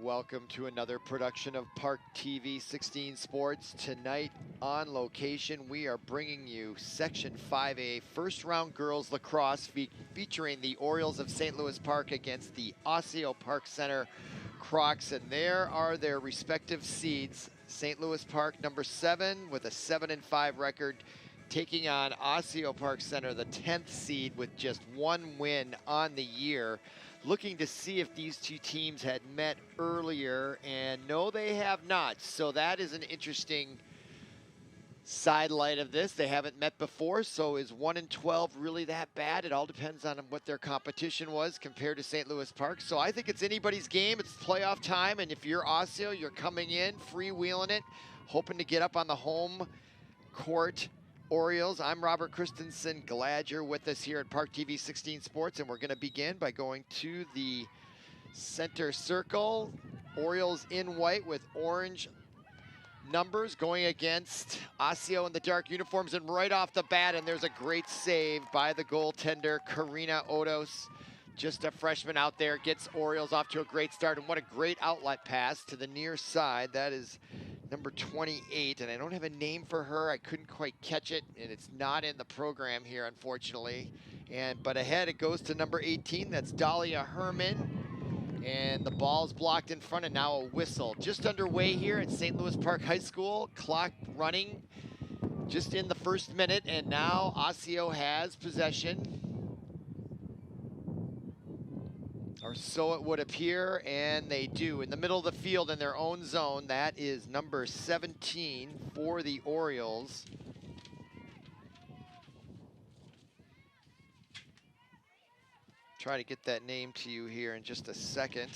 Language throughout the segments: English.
welcome to another production of ParkTV 16 Sports. Tonight on location, we are bringing you Section 5A first round girls lacrosse featuring the Orioles of St. Louis Park against the Osseo Park Center Crocs, and there are their respective seeds. St. Louis Park, number 7 with a 7-5 record, taking on Osseo Park Center, the 10th seed with just 1 win on the year. Looking to see if these two teams had met earlier, and no, they have not. So that is an interesting sidelight of this. They haven't met before, so is 1-12 really that bad? It all depends on what their competition was compared to St. Louis Park. So I think it's anybody's game. It's playoff time, and if you're Osseo, you're coming in, freewheeling it, hoping to get up on the home court Orioles. I'm Robert Christensen. Glad you're with us here at ParkTV 16 Sports, and we're going to begin by going to the center circle. Orioles in white with orange numbers going against Osseo in the dark uniforms, and right off the bat, and there's a great save by the goaltender, Karina Odos. Just a freshman out there, gets Orioles off to a great start, and what a great outlet pass to the near side. That is number 28, and I don't have a name for her. I couldn't quite catch it, and it's not in the program here, unfortunately. But ahead it goes to number 18. That's Dahlia Herman, and the ball's blocked in front, and now a whistle. Just underway here at St. Louis Park High School. Clock running just in the first minute, and now Osseo has possession. Or so it would appear, and they do. In the middle of the field in their own zone, that is number 17 for the Orioles. Try to get that name to you here in just a second.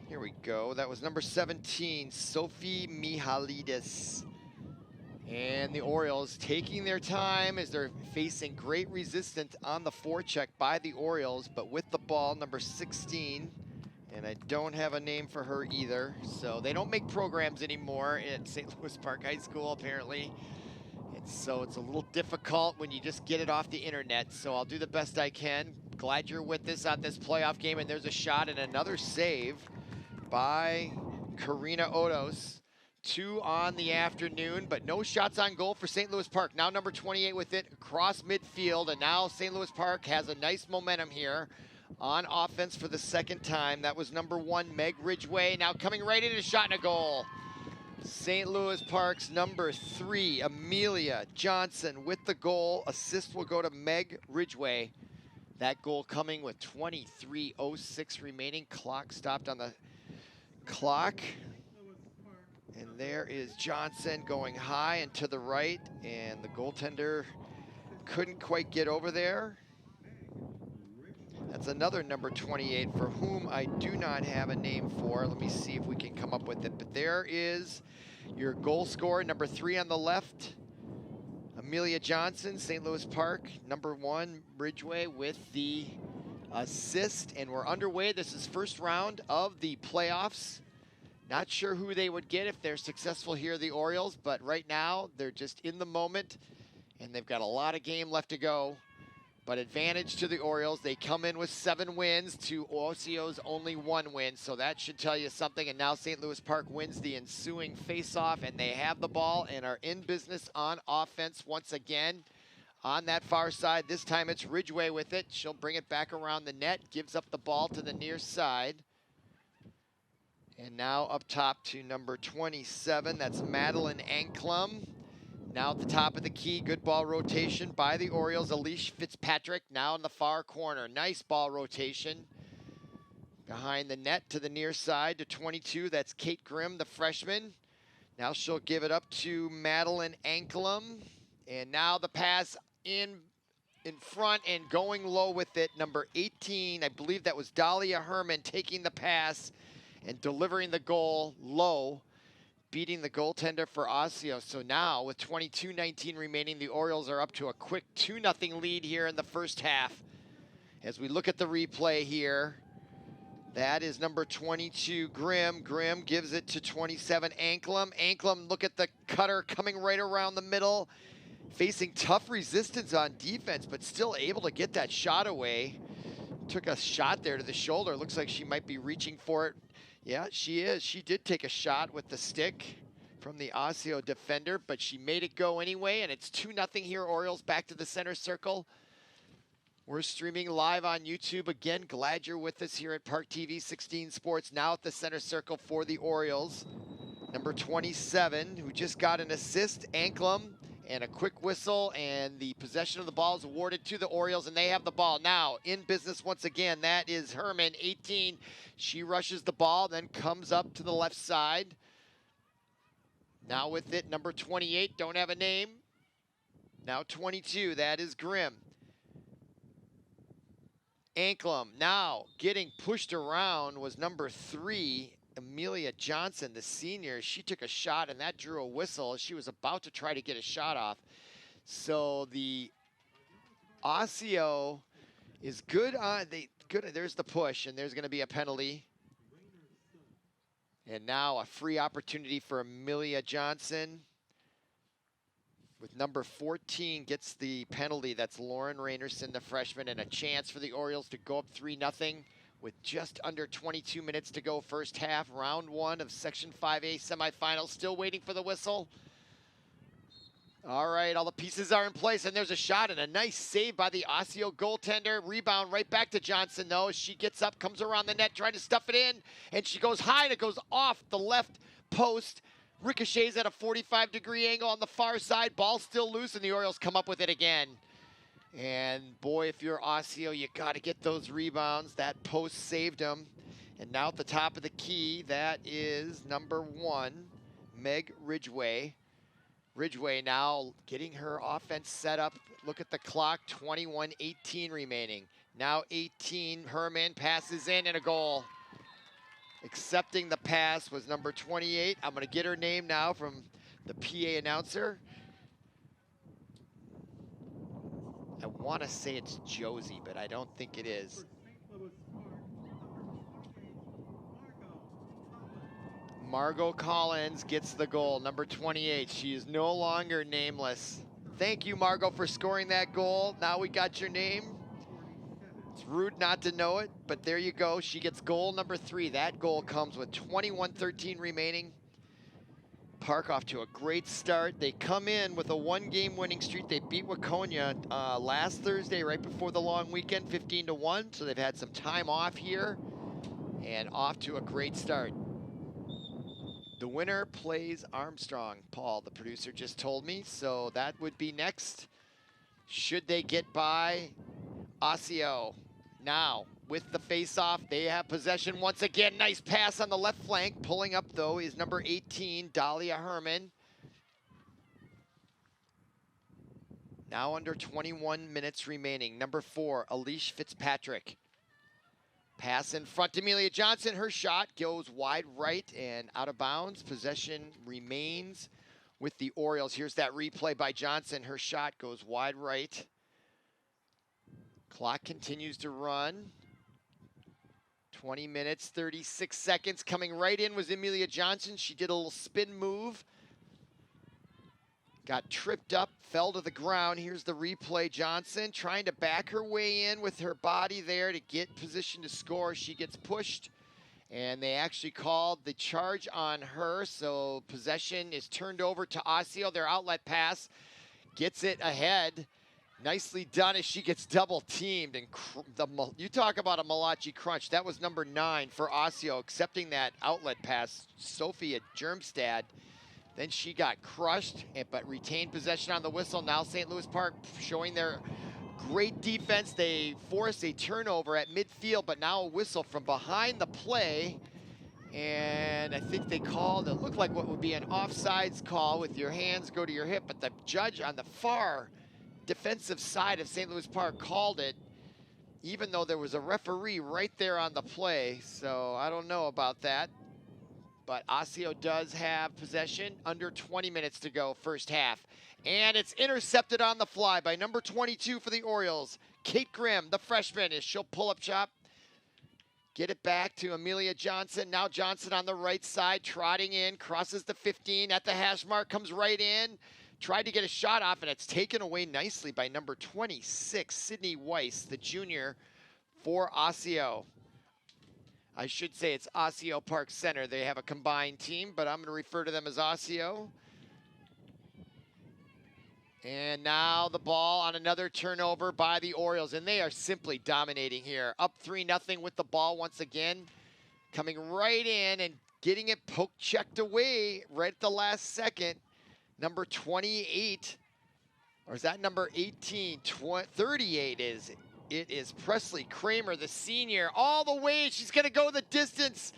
Here we go. That was number 17, Sophie Mihalidis. And the Orioles taking their time as they're facing great resistance on the forecheck by the Orioles, but with the ball, number 16, and I don't have a name for her either. So they don't make programs anymore at St. Louis Park High School, apparently. And so it's a little difficult when you just get it off the internet. So I'll do the best I can. Glad you're with us on this playoff game, and there's a shot and another save by Karina Odos. 2 on the afternoon, but no shots on goal for St. Louis Park. Now number 28 with it across midfield, and now St. Louis Park has a nice momentum here on offense for the second time. That was number 1, Meg Ridgway. Now coming right in, a shot and a goal. St. Louis Park's number 3, Amelia Johnson with the goal. Assist will go to Meg Ridgway. That goal coming with 23:06 remaining. Clock stopped on the clock. And there is Johnson going high and to the right, and the goaltender couldn't quite get over there. That's another number 28 for whom I do not have a name for. Let me see if we can come up with it. But there is your goal scorer, number 3 on the left, Amelia Johnson, St. Louis Park. Number 1, Ridgway with the assist, and we're underway. This is first round of the playoffs. Not sure who they would get if they're successful here, the Orioles, but right now they're just in the moment, and they've got a lot of game left to go. But advantage to the Orioles. They come in with 7 wins to Osseo's only 1 win, so that should tell you something. And now St. Louis Park wins the ensuing face-off, and they have the ball and are in business on offense once again. On that far side, this time it's Ridgway with it. She'll bring it back around the net, gives up the ball to the near side. And now up top to number 27, that's Madeline Anklum. Now at the top of the key, good ball rotation by the Orioles. Alicia Fitzpatrick now in the far corner. Nice ball rotation. Behind the net to the near side to 22, that's Kate Grimm, the freshman. Now she'll give it up to Madeline Anklum. And now the pass in front and going low with it, number 18, I believe that was Dahlia Herman taking the pass and delivering the goal low, beating the goaltender for Osseo. So now with 22:19 remaining, the Orioles are up to a quick 2-0 lead here in the first half. As we look at the replay here, that is number 22, Grimm. Grimm gives it to 27, Anklum. Anklum, look at the cutter coming right around the middle, facing tough resistance on defense, but still able to get that shot away. took a shot there to the shoulder. Looks like she might be reaching for it. Yeah, she is. She did take a shot with the stick from the Osseo defender, but she made it go anyway, and it's 2-0 here. Orioles back to the center circle. We're streaming live on YouTube. Again, glad you're with us here at ParkTV 16 Sports. Now at the center circle for the Orioles. Number 27, who just got an assist, Anklam, and a quick whistle, and the possession of the ball is awarded to the Orioles, and they have the ball. Now, in business once again, that is Herman, 18. She rushes the ball, then comes up to the left side. Now with it, number 28, don't have a name. Now 22, that is Grimm. Anklam now getting pushed around was number 3, Amelia Johnson, the senior. She took a shot, and that drew a whistle. She was about to try to get a shot off. So the Osseo is good on there's the push, and there's going to be a penalty. And now a free opportunity for Amelia Johnson. With number 14 gets the penalty. That's Lauren Rainerson, the freshman, and a chance for the Orioles to go up 3-0 with just under 22 minutes to go first half. Round 1 of Section 5A semifinals. Still waiting for the whistle. All right, all the pieces are in place, and there's a shot and a nice save by the Osseo goaltender. Rebound right back to Johnson, though, as she gets up, comes around the net, trying to stuff it in, and she goes high, and it goes off the left post. Ricochets at a 45-degree angle on the far side. Ball still loose, and the Orioles come up with it again. And boy, if you're Osseo, you got to get those rebounds. That post saved them. And now at the top of the key, that is number 1, Meg Ridgway. Ridgway now getting her offense set up. Look at the clock, 21:18 remaining. Now 18, Herman passes in and a goal. Accepting the pass was number 28. I'm going to get her name now from the PA announcer. I want to say it's Josie, but I don't think it is. Margot Collins gets the goal, number 28. She is no longer nameless. Thank you, Margot, for scoring that goal. Now we got your name. It's rude not to know it, but there you go. She gets goal number 3. That goal comes with 21:13 remaining. Park off to a great start. They come in with a 1-game winning streak. They beat Waconia last Thursday, right before the long weekend, 15-1. So they've had some time off here and off to a great start. The winner plays Armstrong. Paul, the producer, just told me. So that would be next. Should they get by Osseo? Now, with the face-off, they have possession once again. Nice pass on the left flank. Pulling up, though, is number 18, Dahlia Herman. Now under 21 minutes remaining. Number 4, Alicia Fitzpatrick. Pass in front to Amelia Johnson. Her shot goes wide right and out of bounds. Possession remains with the Orioles. Here's that replay by Johnson. Her shot goes wide right. Clock continues to run. 20 minutes, 36 seconds. Coming right in was Amelia Johnson. She did a little spin move. Got tripped up, fell to the ground. Here's the replay. Johnson trying to back her way in with her body there to get position to score. She gets pushed, and they actually called the charge on her. So possession is turned over to Osseo. Their outlet pass gets it ahead. Nicely done as she gets double teamed. And you talk about a Malachi crunch. That was number 9 for Osseo, accepting that outlet pass, Sophia Germstad. Then she got crushed, but retained possession on the whistle. Now St. Louis Park showing their great defense. They force a turnover at midfield, but now a whistle from behind the play. And I think they called, it looked like what would be an offsides call with your hands go to your hip, but the judge on the far defensive side of St. Louis Park called it, even though there was a referee right there on the play. So I don't know about that. But Osseo does have possession. Under 20 minutes to go, first half. And it's intercepted on the fly by number 22 for the Orioles. Kate Grimm, the freshman, is she'll pull up shop. Get it back to Amelia Johnson. Now Johnson on the right side, trotting in, crosses the 15 at the hash mark, comes right in. Tried to get a shot off, and it's taken away nicely by number 26, Sydney Weiss, the junior for Osseo. I should say it's Osseo Park Center. They have a combined team, but I'm going to refer to them as Osseo. And now the ball on another turnover by the Orioles, and they are simply dominating here. Up 3-0 with the ball once again, coming right in and getting it poke checked away right at the last second. Number 28, or is that number 18? 38 is. It is Presley Kramer, the senior, all the way. She's going to go the distance.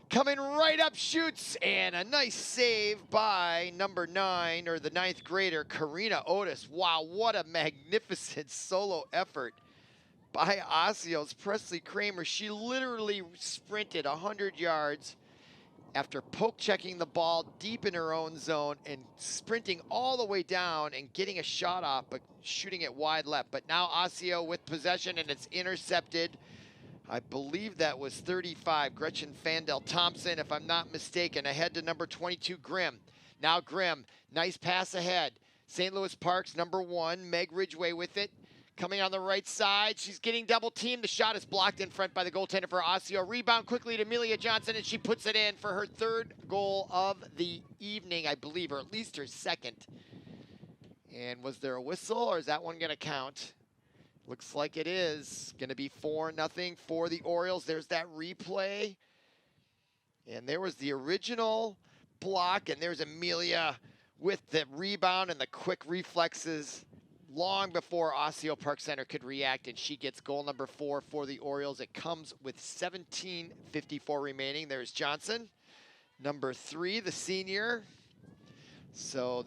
Coming right up, shoots, and a nice save by number 9, or the 9th grader, Karina Otis. Wow, what a magnificent solo effort by Osseo's Presley Kramer. She literally sprinted 100 yards after poke checking the ball deep in her own zone and sprinting all the way down and getting a shot off, but shooting it wide left. But now Osseo with possession, and it's intercepted. I believe that was 35, Gretchen Fandel-Thompson, if I'm not mistaken, ahead to number 22, Grimm. Now Grimm, nice pass ahead. St. Louis Park's number 1, Meg Ridgway with it. Coming on the right side, she's getting double teamed. The shot is blocked in front by the goaltender for Osseo. Rebound quickly to Amelia Johnson, and she puts it in for her 3rd goal of the evening, I believe, or at least her 2nd. And was there a whistle, or is that one gonna count? Looks like it is. Going to be 4-0 for the Orioles. There's that replay. And there was the original block, and there's Amelia with the rebound and the quick reflexes long before Osseo Park Center could react, and she gets goal number 4 for the Orioles. It comes with 17:54 remaining. There's Johnson, number 3, the senior. So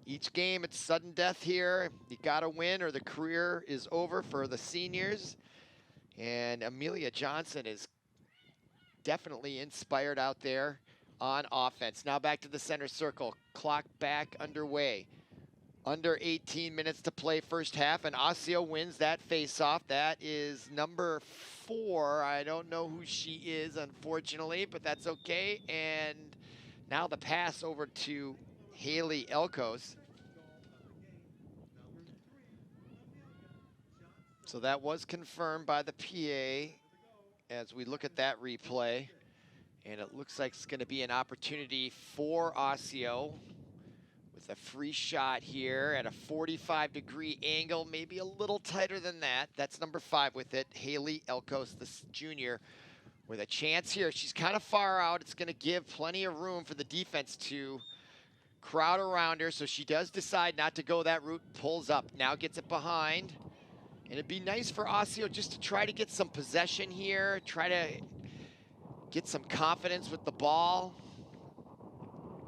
each game, it's sudden death here. You gotta win or the career is over for the seniors. And Amelia Johnson is definitely inspired out there on offense. Now back to the center circle. Clock back underway. Under 18 minutes to play first half, and Osseo wins that face-off. That is number 4. I don't know who she is, unfortunately, but that's okay. And now the pass over to Maddie Alquist. So that was confirmed by the PA as we look at that replay. And it looks like it's going to be an opportunity for Osseo with a free shot here at a 45-degree angle, maybe a little tighter than that. That's number 5 with it, Maddie Alquist, the junior, with a chance here. She's kind of far out. It's going to give plenty of room for the defense to crowd around her, so she does decide not to go that route, pulls up, now gets it behind. And it'd be nice for Osseo just to try to get some possession here, try to get some confidence with the ball,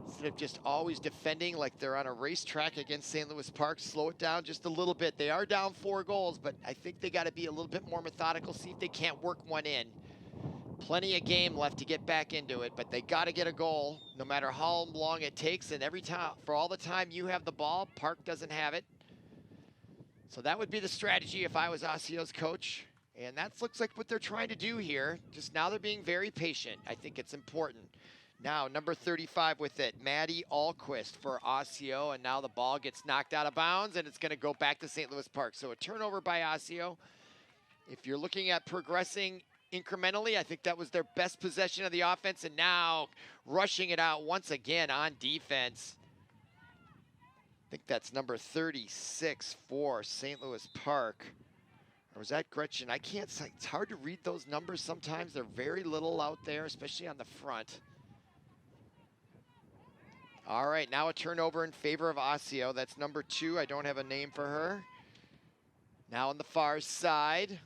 instead of just always defending like they're on a racetrack against St. Louis Park. Slow it down just a little bit. They are down 4 goals, but I think they got to be a little bit more methodical, see if they can't work one in. Plenty of game left to get back into it, but they got to get a goal no matter how long it takes. And every time, for all the time you have the ball, Park doesn't have it. So that would be the strategy if I was Osseo's coach. And that looks like what they're trying to do here. Just now they're being very patient. I think it's important. Now, number 35 with it, Maddie Alquist for Osseo. And now the ball gets knocked out of bounds, and it's going to go back to St. Louis Park. So a turnover by Osseo. If you're looking at progressing incrementally, I think that was their best possession of the offense, and now rushing it out once again on defense. I think that's number 36 for St. Louis Park. Or was that Gretchen? I can't say. It's hard to read those numbers sometimes. They're very little out there, especially on the front. All right, now a turnover in favor of Osseo. That's number 2. I don't have a name for her. Now on the far side,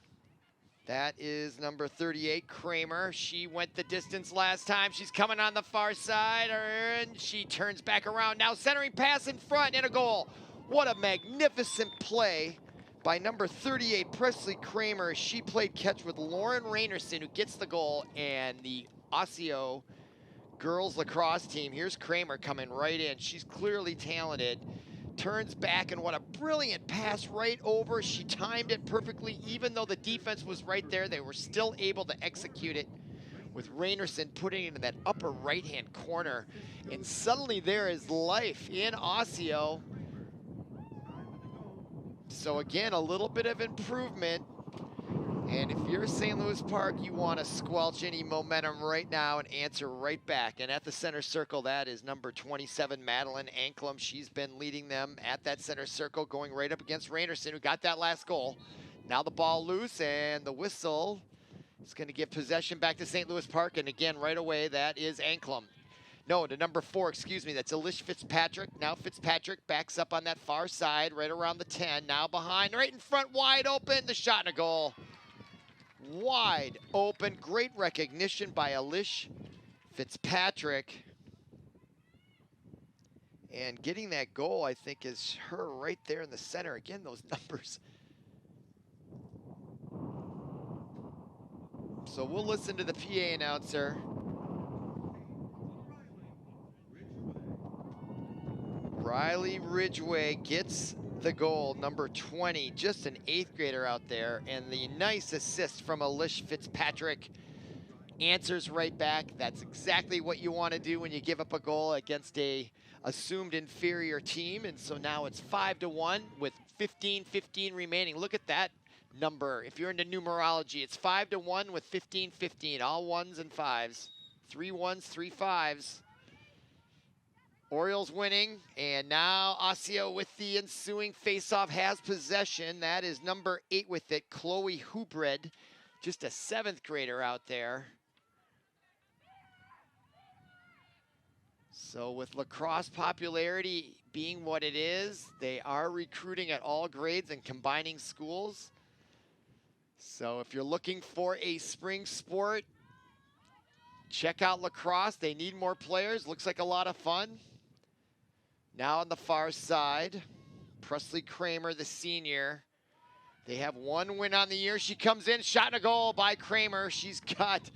that is number 38, Kramer. She went the distance last time. She's coming on the far side, and she turns back around. Now centering pass in front and a goal. What a magnificent play by number 38, Presley Kramer. She played catch with Lauren Rainerson, who gets the goal, and the Osseo girls lacrosse team. Here's Kramer coming right in. She's clearly talented. Turns back, and what a brilliant pass right over. She timed it perfectly. Even though the defense was right there, they were still able to execute it with Rainerson putting it in that upper right-hand corner. And suddenly there is life in Osseo. So again, a little bit of improvement. And if you're St. Louis Park, you want to squelch any momentum right now and answer right back. And at the center circle, that is number 27, Madeline Anklam. She's been leading them at that center circle, going right up against Rainerson, who got that last goal. Now the ball loose, and the whistle is going to give possession back to St. Louis Park. And again, right away, that is Anklam. No, to number 4, excuse me, that's Alicia Fitzpatrick. Now Fitzpatrick backs up on that far side, right around the 10. Now behind, right in front, wide open, the shot and a goal. Wide open, great recognition by Alicia Fitzpatrick. And getting that goal, I think, is her right there in the center. Again, those numbers. So we'll listen to the PA announcer. Riley Ridgway gets the goal, number 20, just an 8th grader out there, and the nice assist from Alicia Fitzpatrick. Answers right back. That's exactly what you want to do when you give up a goal against a assumed inferior team. And so now it's 5-1 with 15-15 remaining. Look at that number. If you're into numerology, it's 5-1 with 15-15, all 1s and 5s. 3 1s, 3 5s. Orioles winning, and now Osseo with the ensuing faceoff has possession. That is number 8 with it, Chloe Hubred, just a 7th grader out there. So with lacrosse popularity being what it is, they are recruiting at all grades and combining schools. So if you're looking for a spring sport, check out lacrosse. They need more players. Looks like a lot of fun. Now on the far side, Presley Kramer, the senior. They have 1 win on the year. She comes in, shot and a goal by Kramer. She's got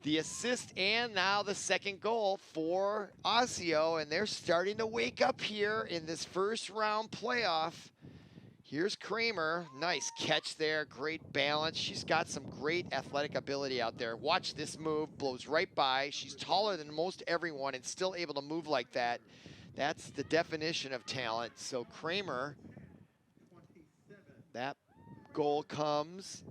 the assist and now the 2nd goal for Osseo, and they're starting to wake up here in this first round playoff. Here's Kramer, nice catch there, great balance. She's got some great athletic ability out there. Watch this move, blows right by. She's taller than most everyone and still able to move like that. That's the definition of talent. So Kramer, that goal comes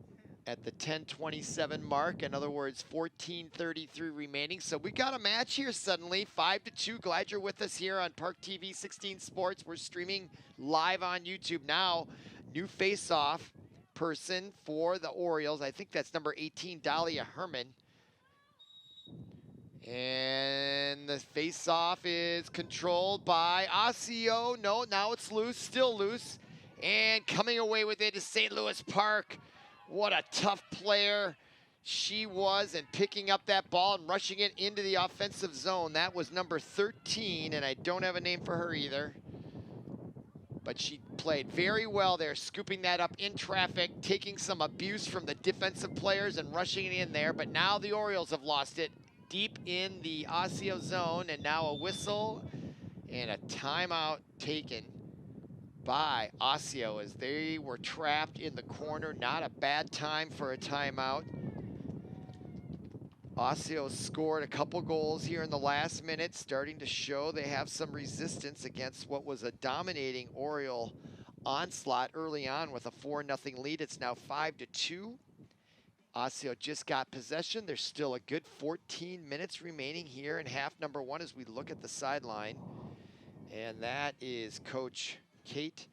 at the 10:27 mark. In other words, 14:33 remaining. So we got a match here suddenly, 5-2. Glad you're with us here on ParkTV 16 Sports. We're streaming live on YouTube now. New face-off person for the Orioles. I think that's number 18, Dahlia Herman. And the face-off is controlled by Osseo. No, now it's loose, still loose. And coming away with it is St. Louis Park. What a tough player she was, and picking up that ball and rushing it into the offensive zone. That was number 13, and I don't have a name for her either. But she played very well there, scooping that up in traffic, taking some abuse from the defensive players and rushing it in there. But now the Orioles have lost it deep in the Osseo zone, and now a whistle and a timeout taken by Osseo as they were trapped in the corner. Not a bad time for a timeout. Osseo scored a couple goals here in the last minute, starting to show they have some resistance against what was a dominating Oriole onslaught early on with a 4-0 lead. It's now 5-2. Osseo just got possession. There's still a good 14 minutes remaining here in half number 1 as we look at the sideline. And that is Coach Kate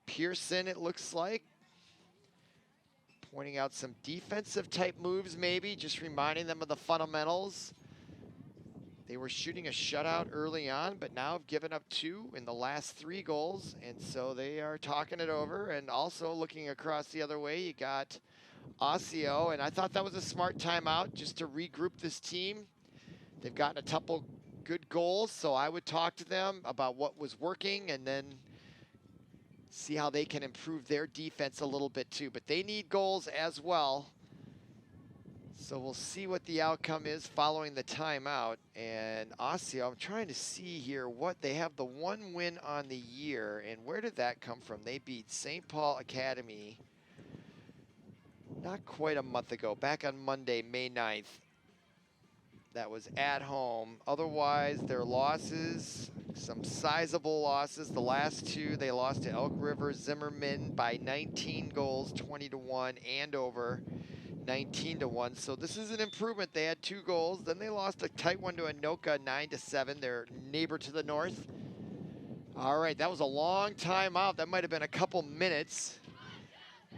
Pearson, it looks like, pointing out some defensive type moves maybe, just reminding them of the fundamentals. They were shooting a shutout early on, but now have given up 2 in the last 3 goals, and so they are talking it over. And also looking across the other way, you got Osseo, and I thought that was a smart timeout just to regroup this team. They've gotten a couple good goals, so I would talk to them about what was working and then see how they can improve their defense a little bit too. But they need goals as well. So we'll see what the outcome is following the timeout. And Osseo, I'm trying to see here what they have, the 1 win on the year, and where did that come from? They beat St. Paul Academy not quite a month ago, back on Monday, May 9th. That was at home. Otherwise, their losses, some sizable losses. The last two, they lost to Elk River Zimmerman by 19 goals, 20-1, Andover 19-1. So this is an improvement. They had 2 goals. Then they lost a tight one to Anoka 9-7, their neighbor to the north. All right, that was a long time out. That might have been a couple minutes.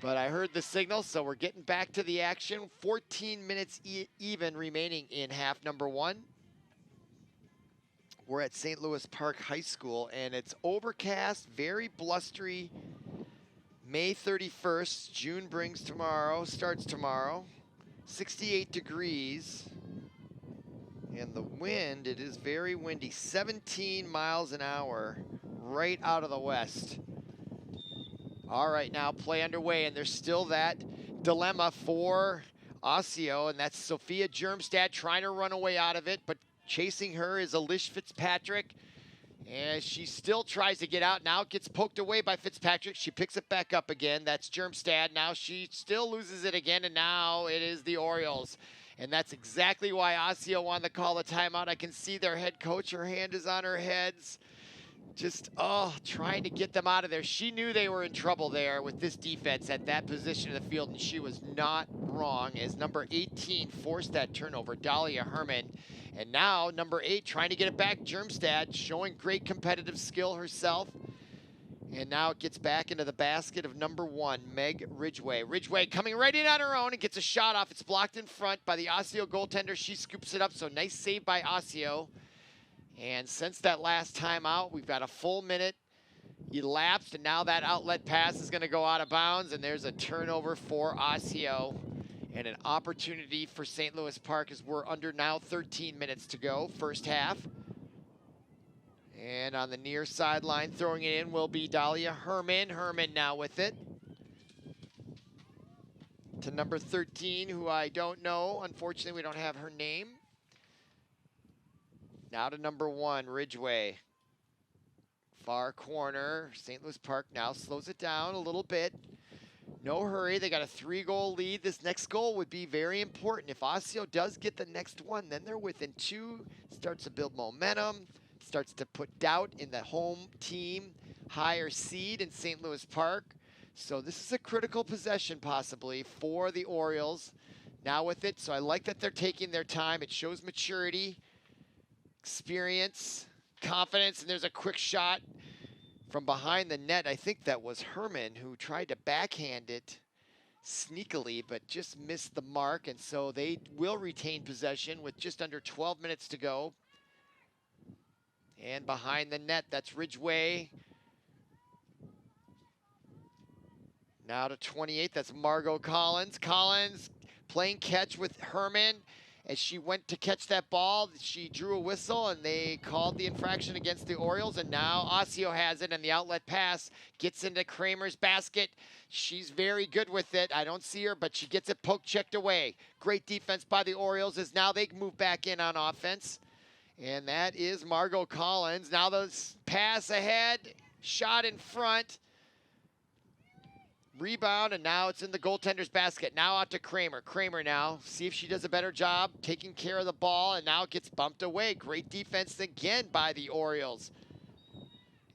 But I heard the signal, so we're getting back to the action. 14 minutes even remaining in half number 1. We're at St. Louis Park High School, and it's overcast, very blustery. May 31st, June brings tomorrow, starts tomorrow. 68 degrees. And the wind, it is very windy, 17 miles an hour, right out of the west. All right, now play underway, and there's still that dilemma for Osseo, and that's Sophia Germstad trying to run away out of it, but chasing her is Alicia Fitzpatrick, and she still tries to get out. Now it gets poked away by Fitzpatrick. She picks it back up again. That's Germstad. Now she still loses it again, and now it is the Orioles. And that's exactly why Osseo wanted to call the timeout. I can see their head coach, her hand is on her heads. Just, trying to get them out of there. She knew they were in trouble there with this defense at that position of the field, and she was not wrong as number 18 forced that turnover, Dahlia Herman. And now number 8 trying to get it back, Germstad, showing great competitive skill herself. And now it gets back into the basket of number 1, Meg Ridgway. Ridgway coming right in on her own and gets a shot off. It's blocked in front by the Osseo goaltender. She scoops it up, so nice save by Osseo. And since that last timeout, we've got a full minute elapsed, and now that outlet pass is going to go out of bounds, and there's a turnover for Osseo and an opportunity for St. Louis Park as we're under now 13 minutes to go, first half. And on the near sideline, throwing it in will be Dahlia Herman. Herman now with it. To number 13, who I don't know. Unfortunately, we don't have her name. Now to number 1, Ridgway. Far corner, St. Louis Park now slows it down a little bit. No hurry, they got a 3-goal lead. This next goal would be very important. If Osseo does get the next one, then they're within 2, starts to build momentum, starts to put doubt in the home team, higher seed in St. Louis Park. So this is a critical possession possibly for the Orioles. Now with it, so I like that they're taking their time. It shows maturity, experience, confidence, and there's a quick shot from behind the net. I think that was Herman who tried to backhand it sneakily, but just missed the mark, and so they will retain possession with just under 12 minutes to go. And behind the net, that's Ridgway. Now to 28, that's Margot Collins. Collins playing catch with Herman. As she went to catch that ball, she drew a whistle, and they called the infraction against the Orioles, and now Osseo has it, and the outlet pass gets into Kramer's basket. She's very good with it. I don't see her, but she gets it poke-checked away. Great defense by the Orioles as now they move back in on offense, and that is Margot Collins. Now the pass ahead, shot in front. Rebound, and now it's in the goaltender's basket. Now out to Kramer. Kramer now, see if she does a better job taking care of the ball, and now it gets bumped away. Great defense again by the Orioles.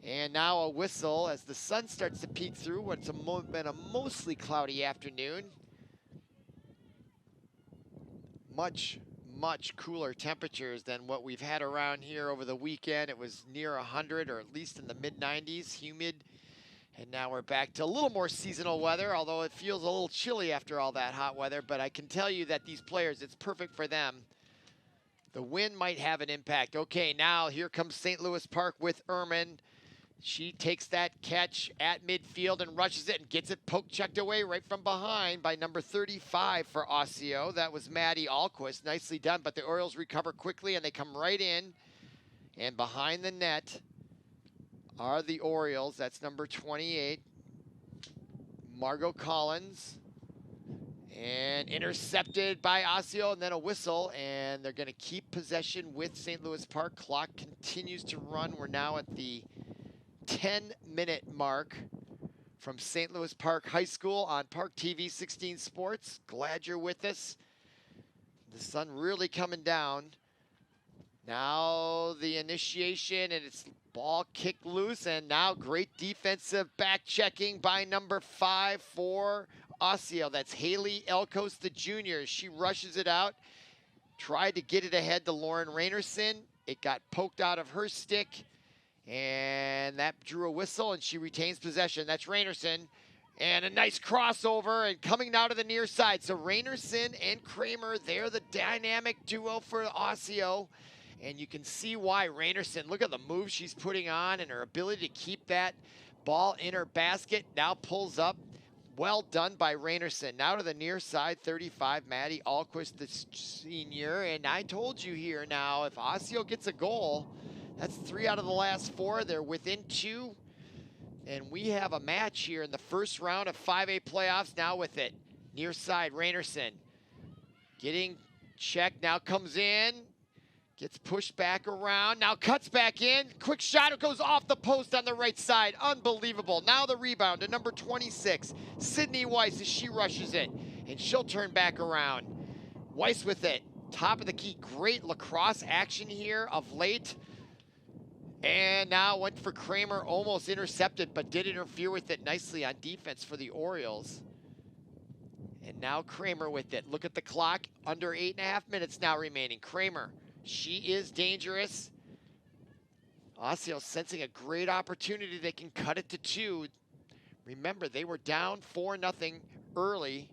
And now a whistle as the sun starts to peek through what's been a mostly cloudy afternoon. Much cooler temperatures than what we've had around here over the weekend. It was near 100, or at least in the mid-90s, humid. And now we're back to a little more seasonal weather, although it feels a little chilly after all that hot weather. But I can tell you that these players, it's perfect for them. The wind might have an impact. Okay, now here comes St. Louis Park with Herman. She takes that catch at midfield and rushes it and gets it poke-checked away right from behind by number 35 for Osseo. That was Maddie Alquist. Nicely done, but the Orioles recover quickly, and they come right in. And behind the net are the Orioles. That's number 28, Margot Collins. And intercepted by Osseo, and then a whistle, and they're going to keep possession with St. Louis Park. Clock continues to run. We're now at the 10-minute mark from St. Louis Park High School on ParkTV 16 Sports. Glad you're with us. The sun really coming down. Now the initiation, and it's ball kicked loose, and now great defensive back checking by number 5 for Osseo. That's Haley Alquist, the junior. She rushes it out, tried to get it ahead to Lauren Rainerson. It got poked out of her stick, and that drew a whistle, and she retains possession. That's Rainerson. And a nice crossover, and coming now to the near side. So Rainerson and Kramer, they're the dynamic duo for Osseo. And you can see why. Rainerson, look at the move she's putting on and her ability to keep that ball in her basket. Now pulls up. Well done by Rainerson. Now to the near side, 35, Maddie Alquist, the senior. And I told you here now, if Osseo gets a goal, that's 3 out of the last 4. They're within 2. And we have a match here in the first round of 5A playoffs now with it. Near side, Rainerson getting checked, now comes in. Gets pushed back around, now cuts back in. Quick shot, it goes off the post on the right side. Unbelievable. Now the rebound to number 26, Sydney Weiss, as she rushes it. And she'll turn back around. Weiss with it. Top of the key. Great lacrosse action here of late. And now went for Kramer, almost intercepted, but did interfere with it nicely on defense for the Orioles. And now Kramer with it. Look at the clock. Under 8.5 minutes now remaining. Kramer. She is dangerous. Osseo sensing a great opportunity. They can cut it to 2. Remember, they were down 4-0 early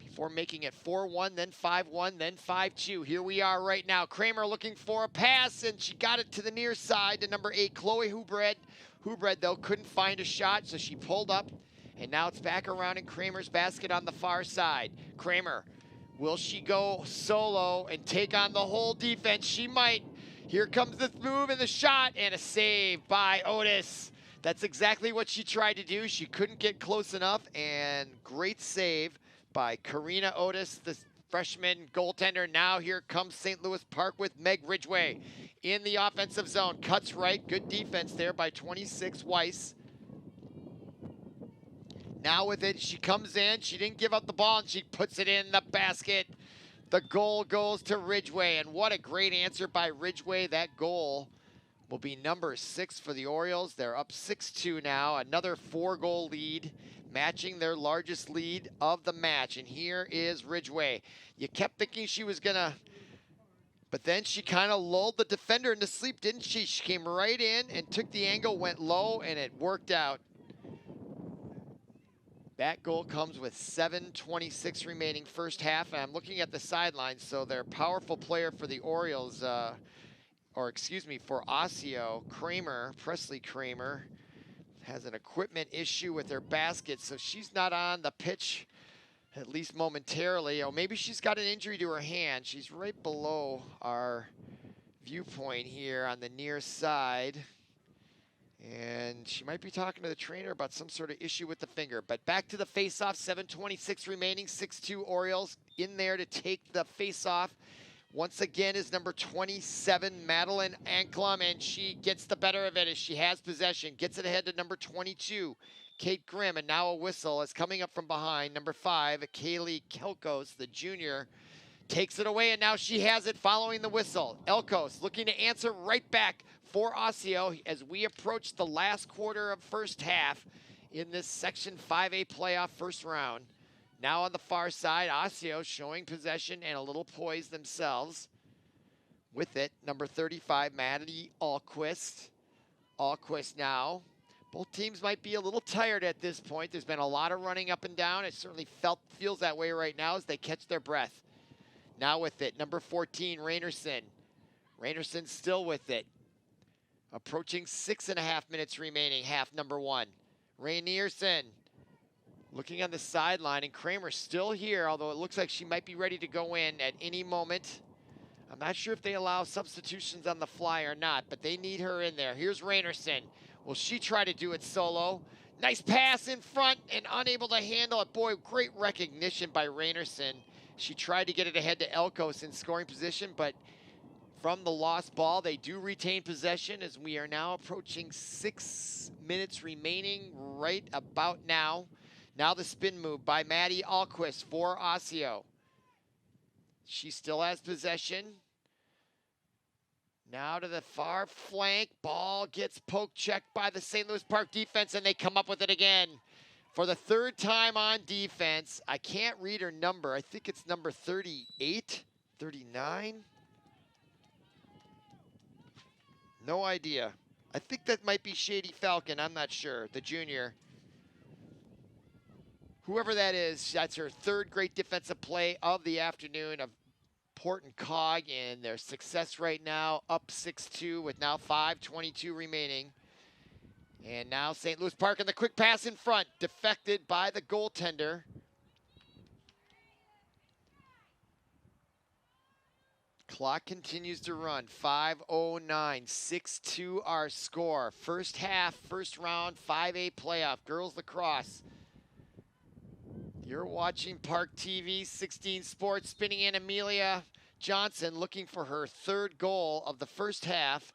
before making it 4-1, then 5-1, then 5-2. Here we are right now. Kramer looking for a pass, and she got it to the near side to number 8, Chloe Hubred. Hubred, though, couldn't find a shot, so she pulled up, and now it's back around in Kramer's basket on the far side. Kramer. Will she go solo and take on the whole defense? She might. Here comes the move and the shot, and a save by Otis. That's exactly what she tried to do. She couldn't get close enough, and great save by Karina Otis, the freshman goaltender. Now here comes St. Louis Park with Meg Ridgway in the offensive zone. Cuts right. Good defense there by 26, Weiss. Now with it, she comes in, she didn't give up the ball, and she puts it in the basket. The goal goes to Ridgway, and what a great answer by Ridgway. That goal will be number 6 for the Orioles. They're up 6-2 now, another 4-goal lead, matching their largest lead of the match. And here is Ridgway. You kept thinking she was gonna, but then she kind of lulled the defender into sleep, didn't she? She came right in and took the angle, went low, and it worked out. That goal comes with 7:26 remaining first half, and I'm looking at the sidelines, so their powerful player for the Orioles, for Osseo, Kramer, Presley Kramer, has an equipment issue with her basket, so she's not on the pitch, at least momentarily. Or maybe she's got an injury to her hand. She's right below our viewpoint here on the near side. And she might be talking to the trainer about some sort of issue with the finger. But back to the face-off, 7:26 remaining, 6-2 Orioles in there to take the face-off. Once again is number 27, Madeline Anklum, and she gets the better of it as she has possession. Gets it ahead to number 22, Kate Grimm, and now a whistle is coming up from behind. Number 5, Kaylee Kelkos, the junior, takes it away, and now she has it following the whistle. Elkos looking to answer right back for Osseo as we approach the last quarter of first half in this Section 5A playoff first round. Now on the far side, Osseo showing possession and a little poise themselves. With it, number 35, Maddie Alquist. Alquist now. Both teams might be a little tired at this point. There's been a lot of running up and down. It certainly feels that way right now as they catch their breath. Now with it, number 14, Rainerson. Rainerson still with it. Approaching 6.5 minutes remaining, half number 1. Rainerson looking on the sideline, and Kramer's still here, although it looks like she might be ready to go in at any moment. I'm not sure if they allow substitutions on the fly or not, but they need her in there. Here's Rainerson. Will she try to do it solo? Nice pass in front and unable to handle it. Boy, great recognition by Rainerson. She tried to get it ahead to Elkos in scoring position, but from the lost ball, they do retain possession as we are now approaching 6 minutes remaining right about now. Now the spin move by Maddie Alquist for Osseo. She still has possession. Now to the far flank. Ball gets poke checked by the St. Louis Park defense, and they come up with it again. For the third time on defense. I can't read her number. I think it's number 38, 39. No idea. I think that might be Shady Falcon. I'm not sure. The junior. Whoever that is, that's her third great defensive play of the afternoon. A important cog in their success right now. Up 6-2 with now 5:22 remaining. And now St. Louis Park and the quick pass in front, deflected by the goaltender. Clock continues to run, 5:09, 6-2 our score. First half, first round, 5A playoff, girls lacrosse. You're watching ParkTV 16 Sports, spinning in Amelia Johnson, looking for her third goal of the first half.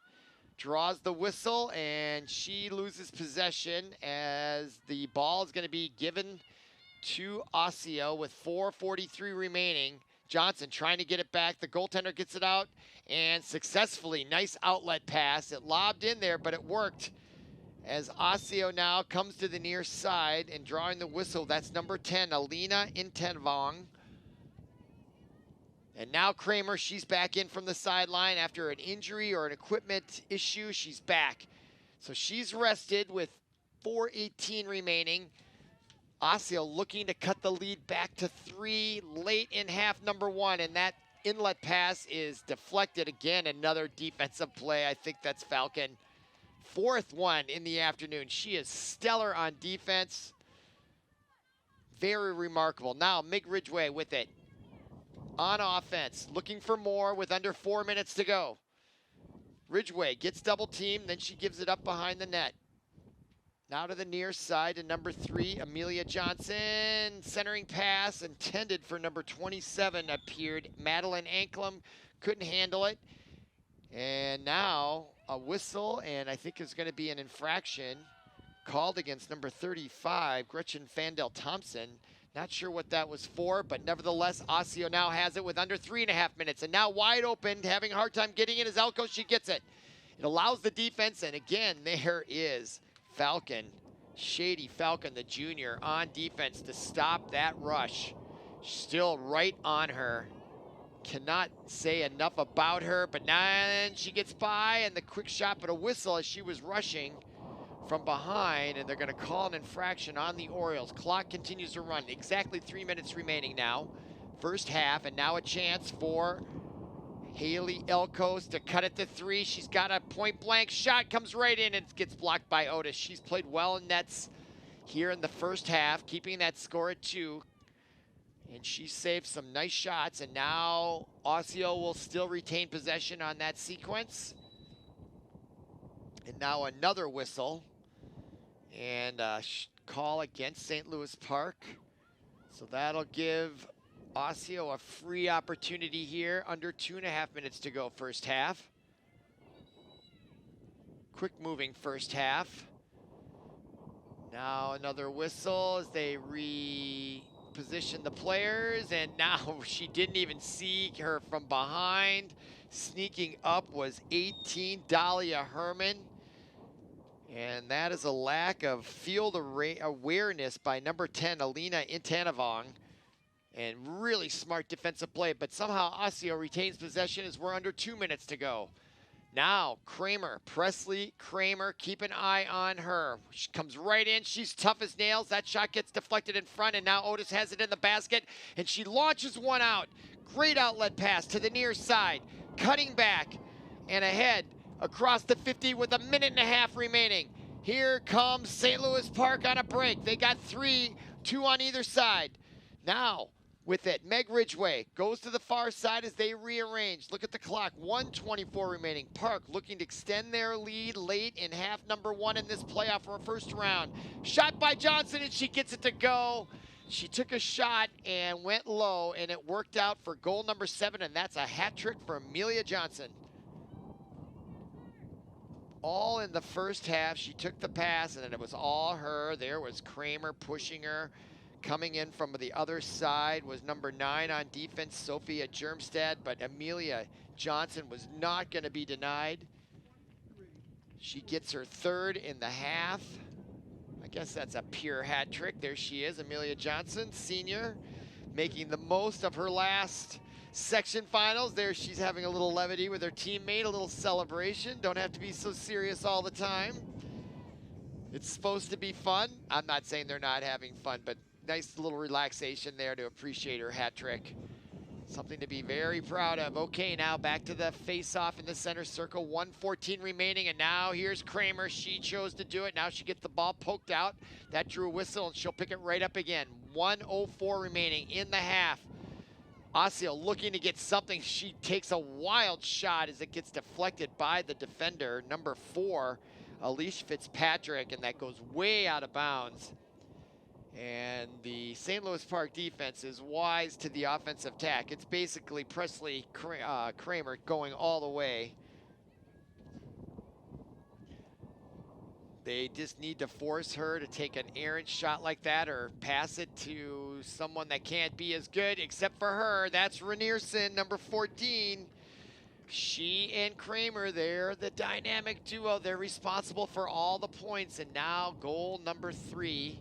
Draws the whistle, and she loses possession as the ball is going to be given to Osseo with 4:43 remaining. Johnson trying to get it back. The goaltender gets it out, and successfully, nice outlet pass. It lobbed in there, but it worked. As Osseo now comes to the near side and drawing the whistle, that's number 10, Alina Intevong. And now Kramer, she's back in from the sideline after an injury or an equipment issue. She's back. So she's rested with 4:18 remaining. Osseo looking to cut the lead back to 3 late in half number 1. And that inlet pass is deflected again. Another defensive play. I think that's Falcon. 4th one in the afternoon. She is stellar on defense. Very remarkable. Now Mig Ridgway with it. On offense, looking for more with under 4 minutes to go. Ridgway gets double teamed, then she gives it up behind the net. Now to the near side to number 3, Amelia Johnson. Centering pass intended for number 27 appeared. Madeline Anklem couldn't handle it. And now a whistle, and I think it's going to be an infraction called against number 35, Gretchen Fandel Thompson. Not sure what that was for, but nevertheless, Osseo now has it with under 3.5 minutes. And now wide open, having a hard time getting it is Alquist. She gets it. It allows the defense, and again, there is Falcon, Shady Falcon, the junior, on defense to stop that rush. Still right on her. Cannot say enough about her, but now she gets by, and the quick shot, but a whistle as she was rushing from behind, and they're going to call an infraction on the Orioles. Clock continues to run. Exactly 3 minutes remaining now. First half, and now a chance for Haley Elkos to cut it to 3. She's got a point-blank shot, comes right in, and gets blocked by Otis. She's played well in nets here in the first half, keeping that score at 2. And she saved some nice shots, and now Osseo will still retain possession on that sequence. And now another whistle. And a call against St. Louis Park. So that'll give Osseo a free opportunity here. Under 2.5 minutes to go first half. Quick moving first half. Now another whistle as they reposition the players. And now she didn't even see her from behind. Sneaking up was 18, Dahlia Herman. And that is a lack of field awareness by number 10, Alina Intevong. And really smart defensive play, but somehow Osseo retains possession as we're under 2 minutes to go. Now, Kramer, Presley Kramer, keep an eye on her. She comes right in, she's tough as nails. That shot gets deflected in front, and now Otis has it in the basket, and she launches one out. Great outlet pass to the near side, cutting back and ahead across the 50 with 1.5 minutes remaining. Here comes St. Louis Park on a break. They got 3, 2 on either side. Now, with it, Meg Ridgway goes to the far side as they rearrange. Look at the clock, 1:24 remaining. Park looking to extend their lead late in half number 1 in this playoff for a first round. Shot by Johnson, and she gets it to go. She took a shot and went low, and it worked out for goal number 7, and that's a hat trick for Amelia Johnson. All in the first half. She took the pass, and then it was all her. There was Kramer pushing her. Coming in from the other side was number 9 on defense, Sophia Germstad, but Amelia Johnson was not going to be denied. She gets her 3rd in the half. I guess that's a pure hat trick. There she is, Amelia Johnson, senior, making the most of her last section finals. There she's having a little levity with her teammate, a little celebration. Don't have to be so serious all the time. It's supposed to be fun. I'm not saying they're not having fun, but nice little relaxation there to appreciate her hat trick. Something to be very proud of. Okay, now back to the face-off in the center circle. 1:14 remaining, and now here's Kramer. She chose to do it. Now she gets the ball poked out. That drew a whistle, and she'll pick it right up again. 1:04 remaining in the half. Osseo looking to get something. She takes a wild shot as it gets deflected by the defender, number 4, Alicia Fitzpatrick, and that goes way out of bounds. And the St. Louis Park defense is wise to the offensive tack. It's basically Presley Kramer going all the way. They just need to force her to take an errant shot like that or pass it to someone that can't be as good, except for her. That's Renierson, number 14. She and Kramer, they're the dynamic duo. They're responsible for all the points. And now goal number 3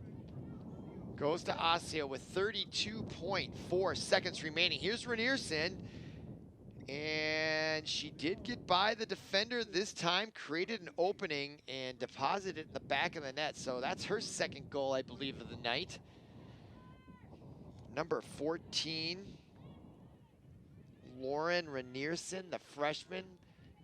goes to Osseo with 32.4 seconds remaining. Here's Renierson, and she did get by the defender this time, created an opening and deposited it in the back of the net. So that's her 2nd goal, I believe, of the night. Number 14, Lauren Renierson, the freshman.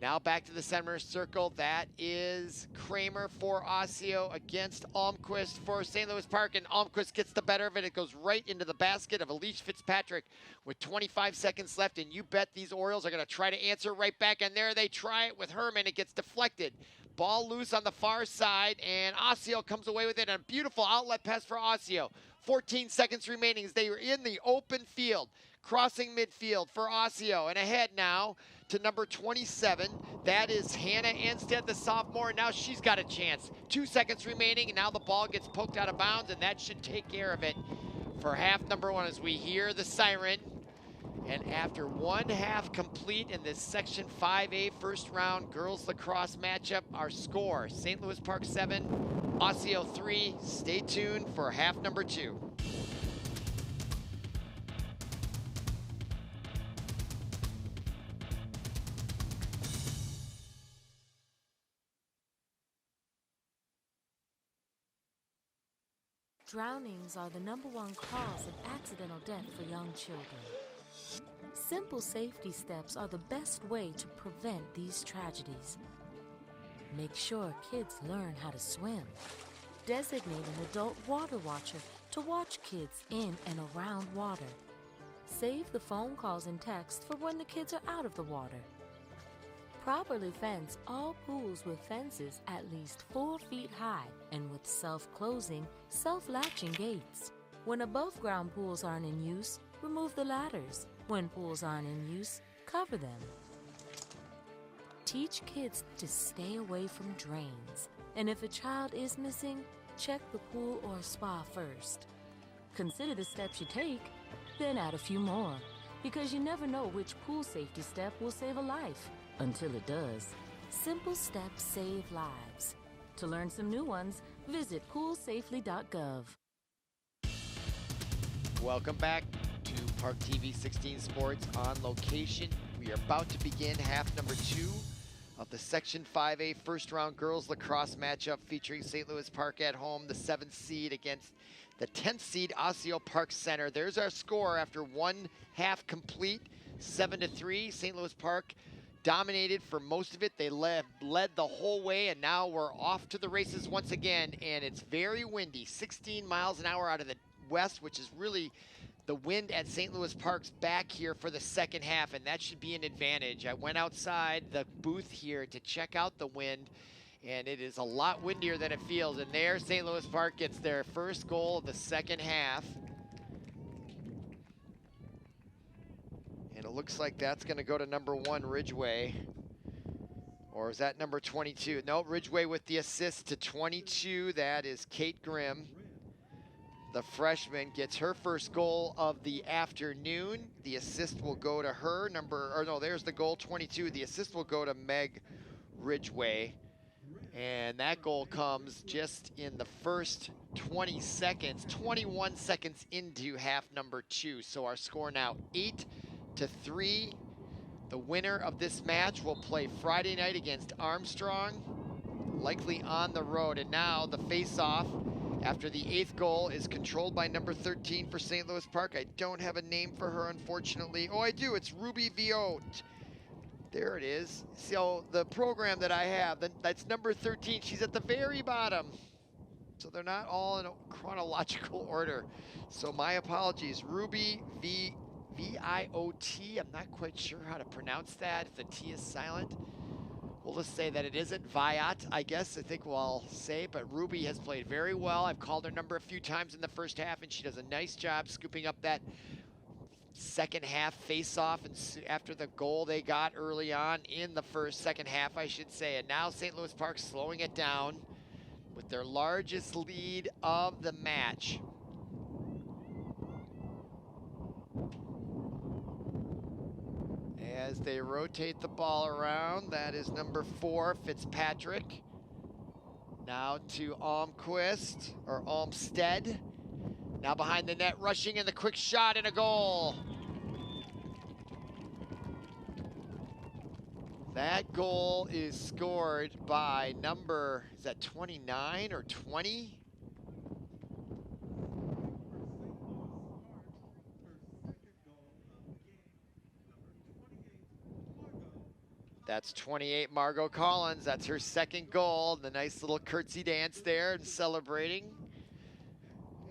Now back to the center circle. That is Kramer for Osseo against Alquist for St. Louis Park, and Alquist gets the better of it. It goes right into the basket of Alicia Fitzpatrick with 25 seconds left, and you bet these Orioles are going to try to answer right back, and there they try it with Herman. It gets deflected. Ball loose on the far side, and Osseo comes away with it. A beautiful outlet pass for Osseo. 14 seconds remaining as they are in the open field. Crossing midfield for Osseo, and ahead now to number 27. That is Hannah Anstead, the sophomore. Now she's got a chance. 2 seconds remaining, and now the ball gets poked out of bounds, and that should take care of it for half number 1 as we hear the siren. And after 1 half complete in this Section 5A first round girls lacrosse matchup, our score, St. Louis Park 7, Osseo 3. Stay tuned for half number 2. Drownings are the #1 cause of accidental death for young children. Simple safety steps are the best way to prevent these tragedies. Make sure kids learn how to swim. Designate an adult water watcher to watch kids in and around water. Save the phone calls and texts for when the kids are out of the water. Properly fence all pools with fences at least 4 feet high and with self-closing, self-latching gates. When above-ground pools aren't in use, remove the ladders. When pools aren't in use, cover them. Teach kids to stay away from drains. And if a child is missing, check the pool or spa first. Consider the steps you take, then add a few more. Because you never know which pool safety step will save a life. Until it does. Simple steps save lives. To learn some new ones, visit poolsafely.gov. Welcome back to ParkTV 16 Sports on location. We are about to begin half number 2 of the Section 5A first round girls lacrosse matchup featuring St. Louis Park at home, the 7th seed against the 10th seed Osseo Park Center. There's our score after 1 half complete, 7-3. St. Louis Park dominated for most of it. They led the whole way, and now we're off to the races once again, and it's very windy, 16 miles an hour out of the west, which is really the wind at St. Louis Park's back here for the second half, and that should be an advantage. I went outside the booth here to check out the wind, and it is a lot windier than it feels, and there St. Louis Park gets their first goal of the second half. And it looks like that's going to go to number 1, Ridgway. Or is that number 22? No, Ridgway with the assist to 22. That is Kate Grimm. The freshman gets her first goal of the afternoon. The assist will go to her, there's the goal, 22. The assist will go to Meg Ridgway. And that goal comes just in the first 20 seconds, 21 seconds into half number 2. So our score now 8-3. The winner of this match will play Friday night against Armstrong, likely on the road. And now the face-off after the 8th goal is controlled by number 13 for St. Louis Park. I don't have a name for her, unfortunately. Oh, I do. It's Ruby Viot. There it is. So the program that I have, that's number 13. She's at the very bottom. So they're not all in a chronological order. So my apologies. Ruby V-I-O-T. I'm not quite sure how to pronounce that, if the T is silent. We'll just say that it isn't Viat, I guess. I think we'll say, but Ruby has played very well. I've called her number a few times in the first half, and she does a nice job scooping up that second half face-off and after the goal they got early on in the second half, I should say. And now St. Louis Park slowing it down with their largest lead of the match. As they rotate the ball around, that is number 4, Fitzpatrick. Now to Olmstead. Now behind the net, rushing, and the quick shot and a goal. That goal is scored by number, is that 29 or 20? That's 28, Margot Collins. That's her second goal. The nice little curtsy dance there and celebrating.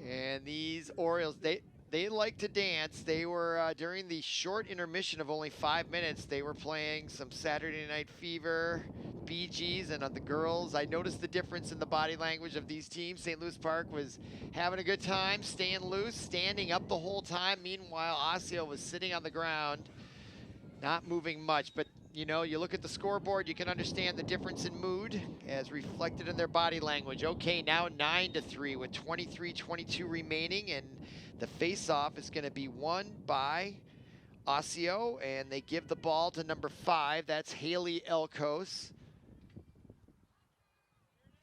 And these Orioles, they like to dance. They were, during the short intermission of only 5 minutes, they were playing some Saturday Night Fever, Bee Gees, and on the girls, I noticed the difference in the body language of these teams. St. Louis Park was having a good time, staying loose, standing up the whole time. Meanwhile, Osseo was sitting on the ground, not moving much. But you know, you look at the scoreboard, you can understand the difference in mood as reflected in their body language. Okay, now 9-3 with 23-22 remaining, and the face-off is going to be won by Osseo, and they give the ball to number 5. That's Haley Elkos.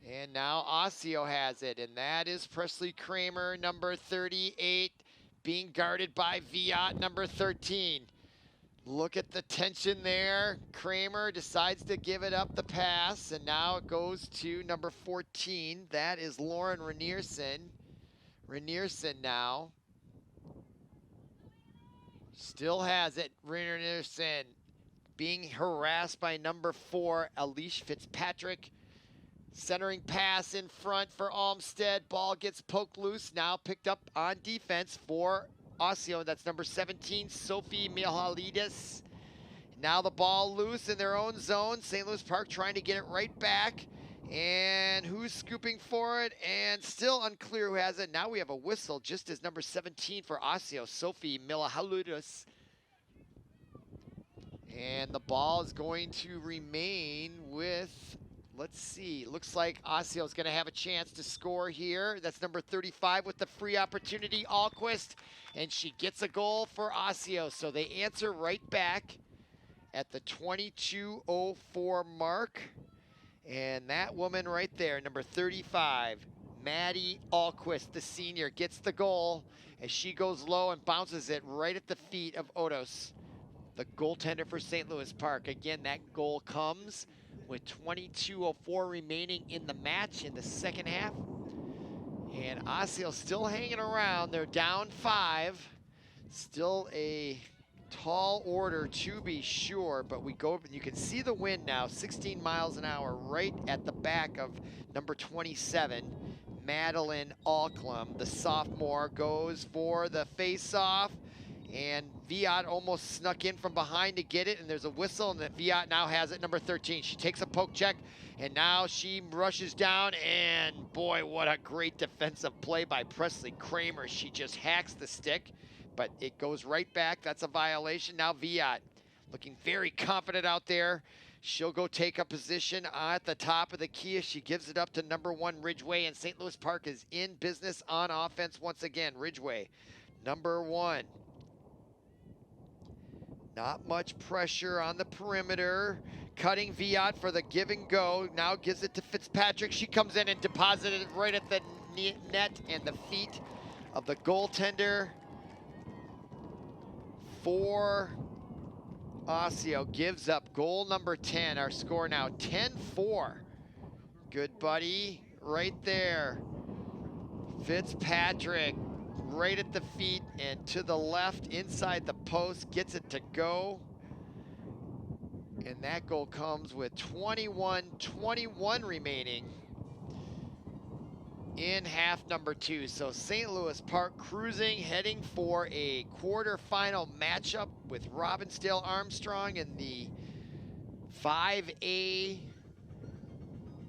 And now Osseo has it, and that is Presley Kramer, number 38, being guarded by Viat, number 13. Look at the tension there. Kramer decides to give it up the pass, and now it goes to number 14. That is Lauren Renierson. Renierson now. Still has it. Renierson being harassed by number 4, Alicia Fitzpatrick. Centering pass in front for Olmstead. Ball gets poked loose. Now picked up on defense for Osseo. That's number 17, Sophie Mihalidis. Now the ball loose in their own zone. St. Louis Park trying to get it right back. And who's scooping for it? And still unclear who has it. Now we have a whistle just as number 17 for Osseo, Sophie Mihalidis. And the ball is going to remain with, let's see, looks like Osseo is going to have a chance to score here. That's number 35 with the free opportunity, Alquist. And she gets a goal for Osseo. So they answer right back at the 22:04 mark. And that woman right there, number 35, Maddie Alquist, the senior, gets the goal as she goes low and bounces it right at the feet of Odos, the goaltender for St. Louis Park. Again, that goal comes with 22:04 remaining in the match in the second half. And Osseo still hanging around. They're down 5. Still a tall order to be sure, but we go, you can see the wind now, 16 miles an hour right at the back of number 27, Madeline Alklum. The sophomore goes for the face-off, and Viat almost snuck in from behind to get it, and there's a whistle, and Viat now has it, number 13. She takes a poke check, and now she rushes down, and boy, what a great defensive play by Presley Kramer. She just hacks the stick, but it goes right back. That's a violation. Now Viat looking very confident out there. She'll go take a position at the top of the key as she gives it up to number 1, Ridgeway, and St. Louis Park is in business on offense once again. Ridgeway, number 1. Not much pressure on the perimeter. Cutting Viat for the give and go. Now gives it to Fitzpatrick. She comes in and deposited it right at the net and the feet of the goaltender for Osseo. Gives up goal number 10. Our score now 10-4. Good buddy right there. Fitzpatrick right at the feet and to the left inside the post, gets it to go. And that goal comes with 21 remaining in half number 2. So St. Louis Park cruising, heading for a quarterfinal matchup with Robbinsdale Armstrong in the 5A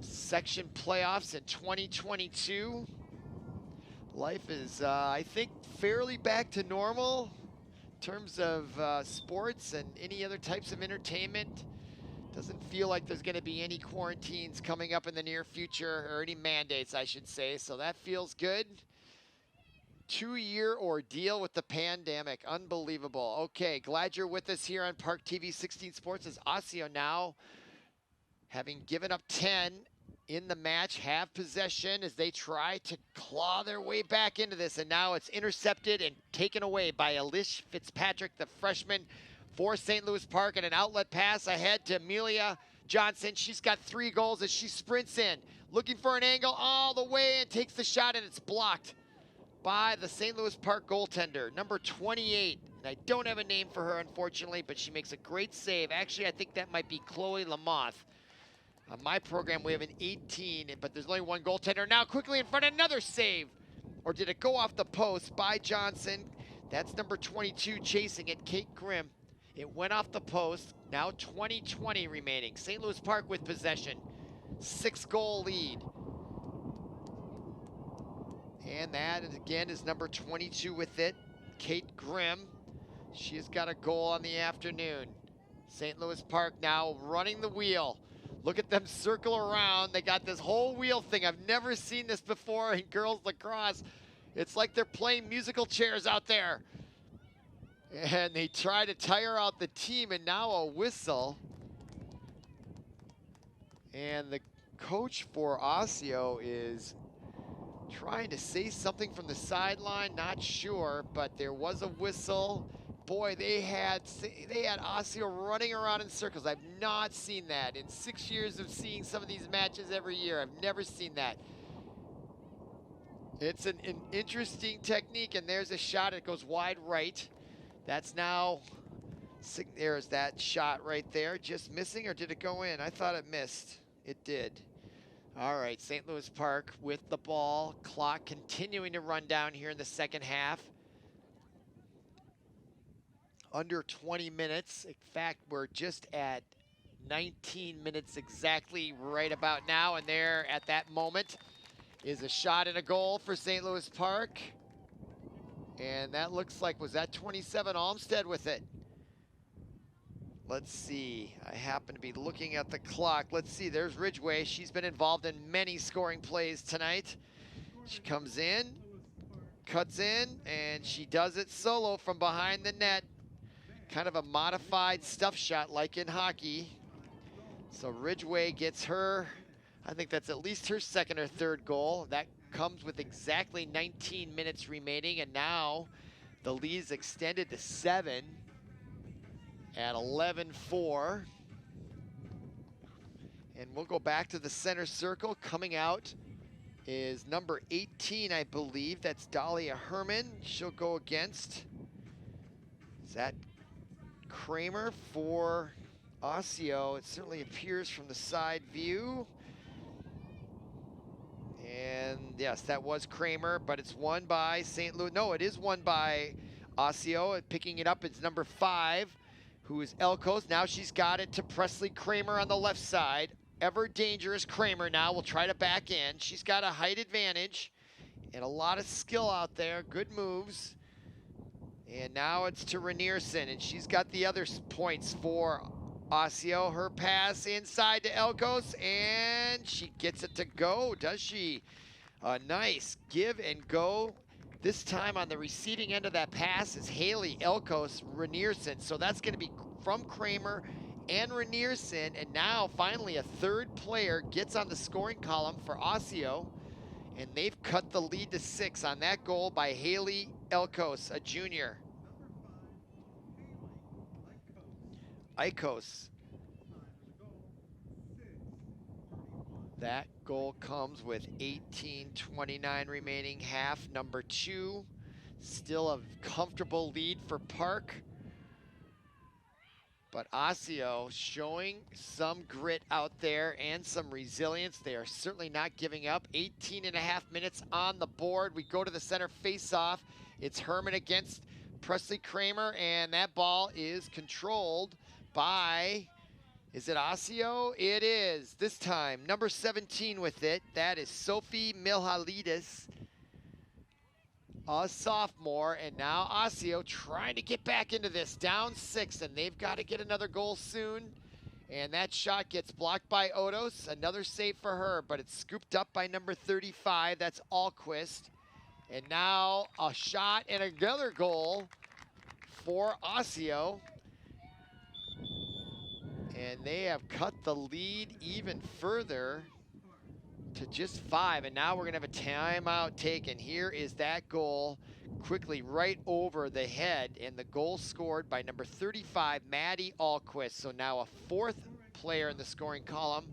section playoffs in 2022. Life is, I think, fairly back to normal in terms of sports and any other types of entertainment. Doesn't feel like there's going to be any quarantines coming up in the near future, or any mandates, I should say, so that feels good. 2-year ordeal with the pandemic. Unbelievable. Okay, glad you're with us here on ParkTV 16 Sports as Osseo now, having given up 10 in the match, have possession as they try to claw their way back into this, and now it's intercepted and taken away by Alicia Fitzpatrick, the freshman for St. Louis Park, and an outlet pass ahead to Amelia Johnson. She's got 3 goals as she sprints in, looking for an angle all the way and takes the shot, and it's blocked by the St. Louis Park goaltender, number 28. And I don't have a name for her, unfortunately, but she makes a great save. Actually, I think that might be Chloe Lamoth. On my program, we have an 18, but there's only 1 goaltender. Now quickly in front, another save. Or did it go off the post by Johnson? That's number 22 chasing it, Kate Grimm. It went off the post. Now 20 remaining. St. Louis Park with possession. 6-goal lead. And that, again, is number 22 with it, Kate Grimm. She has got a goal on the afternoon. St. Louis Park now running the wheel. Look at them circle around. They got this whole wheel thing. I've never seen this before in girls lacrosse. It's like they're playing musical chairs out there. And they try to tire out the team, and now a whistle. And the coach for Osseo is trying to say something from the sideline, not sure, but there was a whistle. Boy, they had Osseo running around in circles. I've not seen that. In 6 years of seeing some of these matches every year, I've never seen that. It's an interesting technique, and there's a shot. It goes wide right. That's now, there's that shot right there. Just missing, or did it go in? I thought it missed. It did. All right, St. Louis Park with the ball. Clock continuing to run down here in the second half. Under 20 minutes. In fact, we're just at 19 minutes exactly right about now, and there at that moment is a shot and a goal for St. Louis Park. And that looks like, was that 27 Olmsted with it? Let's see, I happen to be looking at the clock. Let's see, there's Ridgeway. She's been involved in many scoring plays tonight. She comes in, cuts in, and she does it solo from behind the net. Kind of a modified stuff shot like in hockey. So Ridgeway gets her, I think that's at least her second or third goal. That comes with exactly 19 minutes remaining, and now the lead is extended to 7 at 11-4. And we'll go back to the center circle. Coming out is number 18, I believe. That's Dahlia Herman. She'll go against, is that Kramer for Osseo? It certainly appears from the side view. And yes, that was Kramer, but it's won by St. Louis. No, it is won by Osseo. Picking it up, it's number 5, who is Alquist. Now she's got it to Presley Kramer on the left side. Ever dangerous Kramer now will try to back in. She's got a height advantage and a lot of skill out there. Good moves. And now it's to Ranierson, and she's got the other points for Osseo, her pass inside to Alquist, and she gets it to go, does she? A nice give and go. This time on the receiving end of that pass is Haley Alquist Renierson. So that's going to be from Kramer and Renierson. And now finally a third player gets on the scoring column for Osseo. And they've cut the lead to 6 on that goal by Haley Alquist, a junior. Alquist. That goal comes with 18:29 remaining, half number 2. Still a comfortable lead for Park. But Osseo showing some grit out there and some resilience. They are certainly not giving up. 18.5 minutes on the board. We go to the center face-off. It's Herman against Presley Kramer, and that ball is controlled by, is it Osseo? It is. This time, number 17 with it. That is Sophie Milhalidis, a sophomore, and now Osseo trying to get back into this, down 6, and they've got to get another goal soon. And that shot gets blocked by Odos. Another save for her, but it's scooped up by number 35. That's Alquist. And now a shot and another goal for Osseo. And they have cut the lead even further to just 5, and now we're gonna have a timeout taken. Here is that goal, quickly right over the head, and the goal scored by number 35, Maddie Alquist. So now a 4th player in the scoring column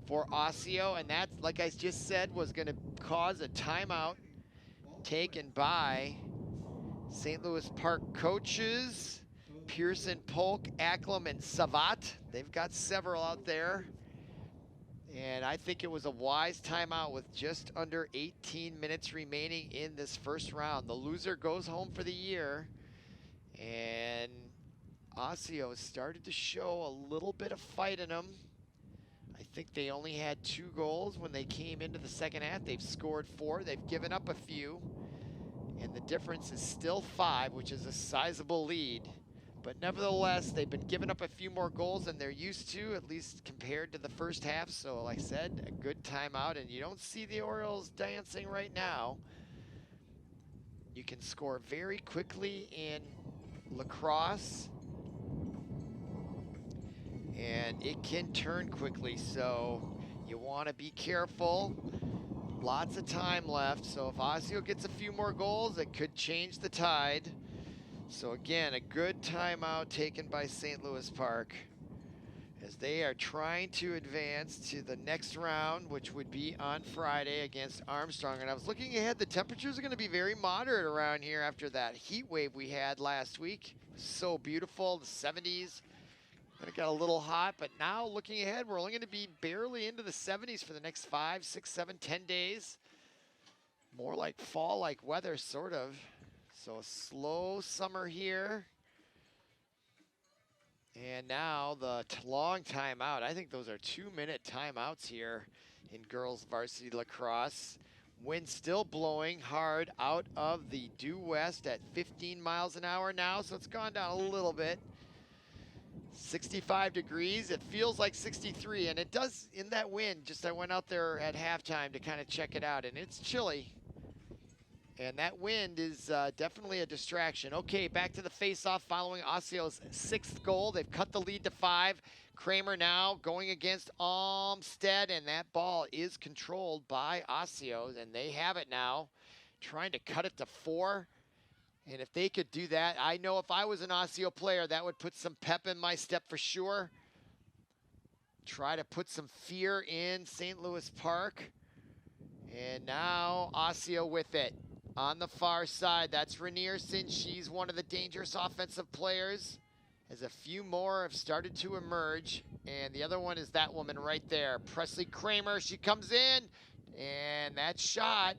for Osseo, and that, like I just said, was gonna cause a timeout taken by St. Louis Park coaches, Pearson, Polk, Acklam, and Savat. They've got several out there. And I think it was a wise timeout with just under 18 minutes remaining in this first round. The loser goes home for the year. And Osseo started to show a little bit of fight in them. I think they only had 2 goals when they came into the second half. They've scored 4. They've given up a few. And the difference is still 5, which is a sizable lead. But nevertheless, they've been giving up a few more goals than they're used to, at least compared to the first half. So like I said, a good timeout, and you don't see the Orioles dancing right now. You can score very quickly in lacrosse, and it can turn quickly, so you want to be careful. Lots of time left, so if Osseo gets a few more goals, it could change the tide. So again, a good timeout taken by St. Louis Park as they are trying to advance to the next round, which would be on Friday against Armstrong. And I was looking ahead, the temperatures are going to be very moderate around here after that heat wave we had last week. So beautiful, the 70s. Then it got a little hot, but now looking ahead, we're only going to be barely into the 70s for the next 5, 6, 7, 10 days. More like fall-like weather, sort of. So a slow summer here. And now the long timeout. I think those are 2-minute timeouts here in girls varsity lacrosse. Wind still blowing hard out of the due west at 15 miles an hour now, so it's gone down a little bit. 65 degrees, it feels like 63, and it does in that wind. Just I went out there at halftime to kind of check it out, and it's chilly. And that wind is definitely a distraction. Okay, back to the face-off following Osseo's 6th goal. They've cut the lead to 5. Kramer now going against Olmstead, and that ball is controlled by Osseo, and they have it now, trying to cut it to 4. And if they could do that, I know if I was an Osseo player, that would put some pep in my step for sure. Try to put some fear in St. Louis Park. And now Osseo with it. On the far side, that's Renierson. She's one of the dangerous offensive players, as a few more have started to emerge. And the other one is that woman right there, Presley Kramer. She comes in, and that shot,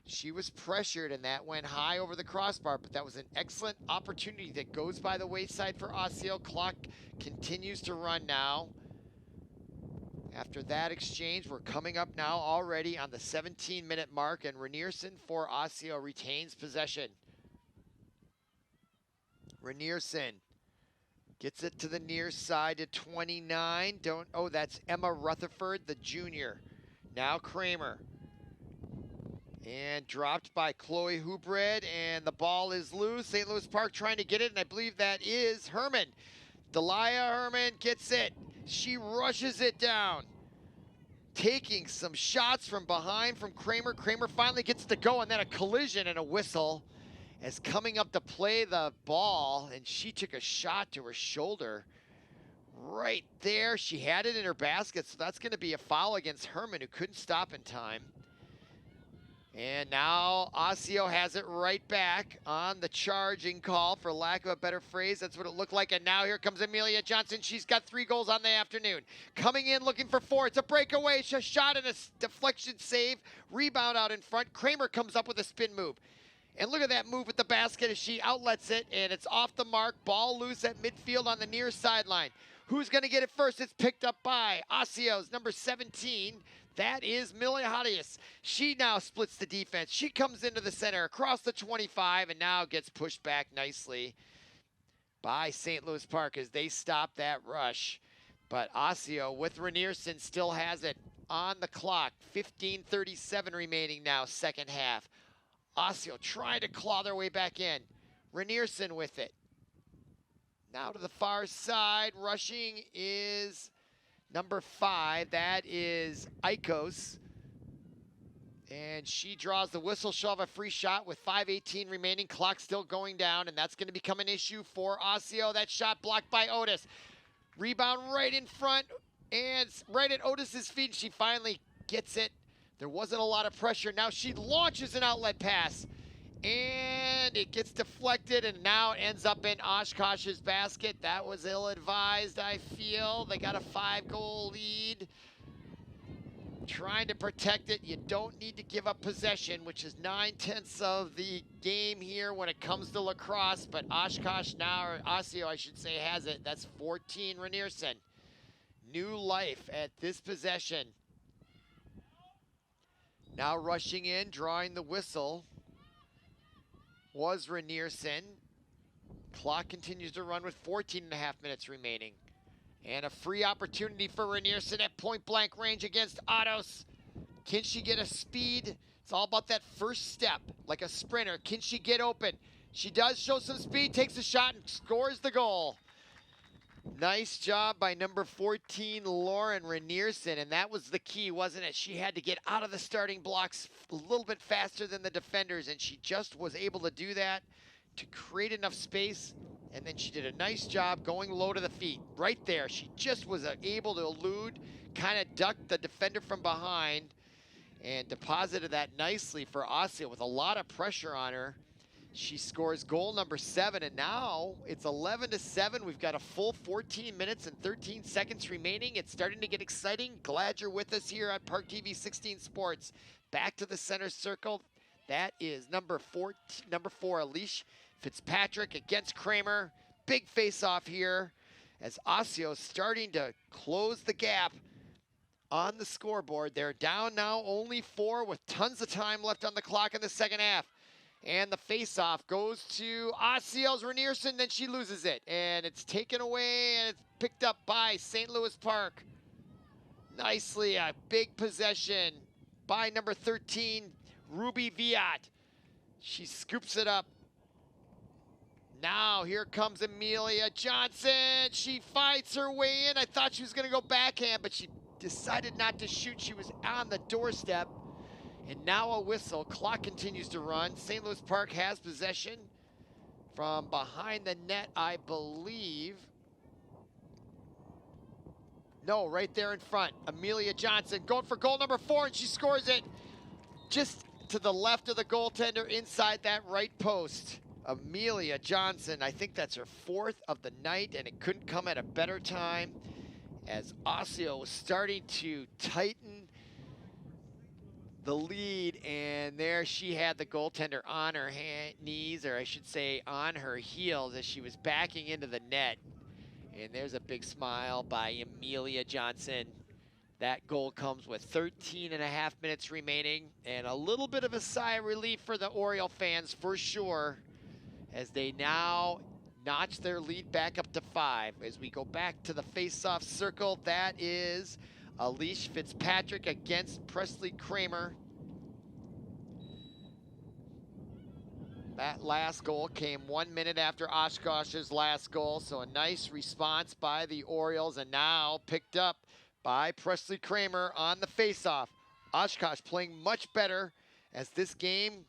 she was pressured, and that went high over the crossbar, but that was an excellent opportunity that goes by the wayside for Osseo. Clock continues to run now. After that exchange, we're coming up now already on the 17-minute mark, and Renierson for Osseo retains possession. Renierson Gets it to the near side to 29. Oh, that's Emma Rutherford, the junior. Now Kramer. And dropped by Chloe Hubred, and the ball is loose. St. Louis Park trying to get it, and I believe that is Herman. Delia Herman gets it. She rushes it down. Taking some shots from behind from Kramer. Kramer finally gets to go, and then a collision and a whistle as coming up to play the ball, and she took a shot to her shoulder right there. She had it in her basket, so that's going to be a foul against Herman, who couldn't stop in time. And now Osseo has it right back on the charging call, for lack of a better phrase. That's what it looked like. And now here comes Amelia Johnson. She's got 3 goals on the afternoon. Coming in looking for 4. It's a breakaway. A shot and a deflection save. Rebound out in front. Kramer comes up with a spin move. And look at that move with the basket as she outlets it, and it's off the mark. Ball loose at midfield on the near sideline. Who's going to get it first? It's picked up by Osseo's number 17. That is Miliahadius. She now splits the defense. She comes into the center across the 25 and now gets pushed back nicely by St. Louis Park as they stop that rush. But Osseo with Renierson still has it on the clock. 15:37 remaining now, second half. Osseo trying to claw their way back in. Renierson with it. Now to the far side. Rushing is number 5, that is Icos. And she draws the whistle. She'll have a free shot with 5:18 remaining. Clock still going down, and that's going to become an issue for Osseo. That shot blocked by Otis. Rebound right in front, and right at Otis's feet. She finally gets it. There wasn't a lot of pressure. Now she launches an outlet pass, and it gets deflected, and now it ends up in Oshkosh's basket. That was ill-advised, I feel. They got a 5-goal lead. Trying to protect it. You don't need to give up possession, which is 9/10 of the game here when it comes to lacrosse. But Oshkosh now, or Osseo, I should say, has it. That's 14 Renierson. New life at this possession. Now rushing in, drawing the whistle, was Renierson. Clock continues to run with 14.5 minutes remaining. And a free opportunity for Renierson at point-blank range against Ottos. Can she get a speed? It's all about that first step, like a sprinter. Can she get open? She does show some speed, takes a shot, and scores the goal. Nice job by number 14, Lauren Renierson, and that was the key, wasn't it? She had to get out of the starting blocks a little bit faster than the defenders, and she just was able to do that to create enough space, and then she did a nice job going low to the feet. Right there, she just was able to elude, kind of duck the defender from behind, and deposited that nicely for Osseo with a lot of pressure on her. She scores goal number 7, and now it's 11-7. We've got a full 14 minutes and 13 seconds remaining. It's starting to get exciting. Glad you're with us here at ParkTV 16 Sports. Back to the center circle. That is number 4, Alicia Fitzpatrick against Kramer. Big face-off here as Osseo starting to close the gap on the scoreboard. They're down now only 4 with tons of time left on the clock in the second half. And the face-off goes to Osseo's Renierson, then she loses it. And it's taken away, and it's picked up by St. Louis Park. Nicely, a big possession by number 13, Ruby Viat. She scoops it up. Now, here comes Amelia Johnson. She fights her way in. I thought she was going to go backhand, but she decided not to shoot. She was on the doorstep. And now a whistle. Clock continues to run. St. Louis Park has possession from behind the net, I believe. No, right there in front. Amelia Johnson going for goal number 4, and she scores it just to the left of the goaltender inside that right post. Amelia Johnson, I think that's her 4th of the night, and it couldn't come at a better time as Osseo was starting to tighten the lead, and there she had the goaltender on her knees, or I should say on her heels, as she was backing into the net. And there's a big smile by Amelia Johnson. That goal comes with 13.5 minutes remaining, and a little bit of a sigh of relief for the Oriole fans for sure, as they now notch their lead back up to 5. As we go back to the face-off circle, that is Alicia Fitzpatrick against Presley Kramer. That last goal came 1 minute after Oshkosh's last goal, so a nice response by the Orioles, and now picked up by Presley Kramer on the faceoff. Oshkosh playing much better as this game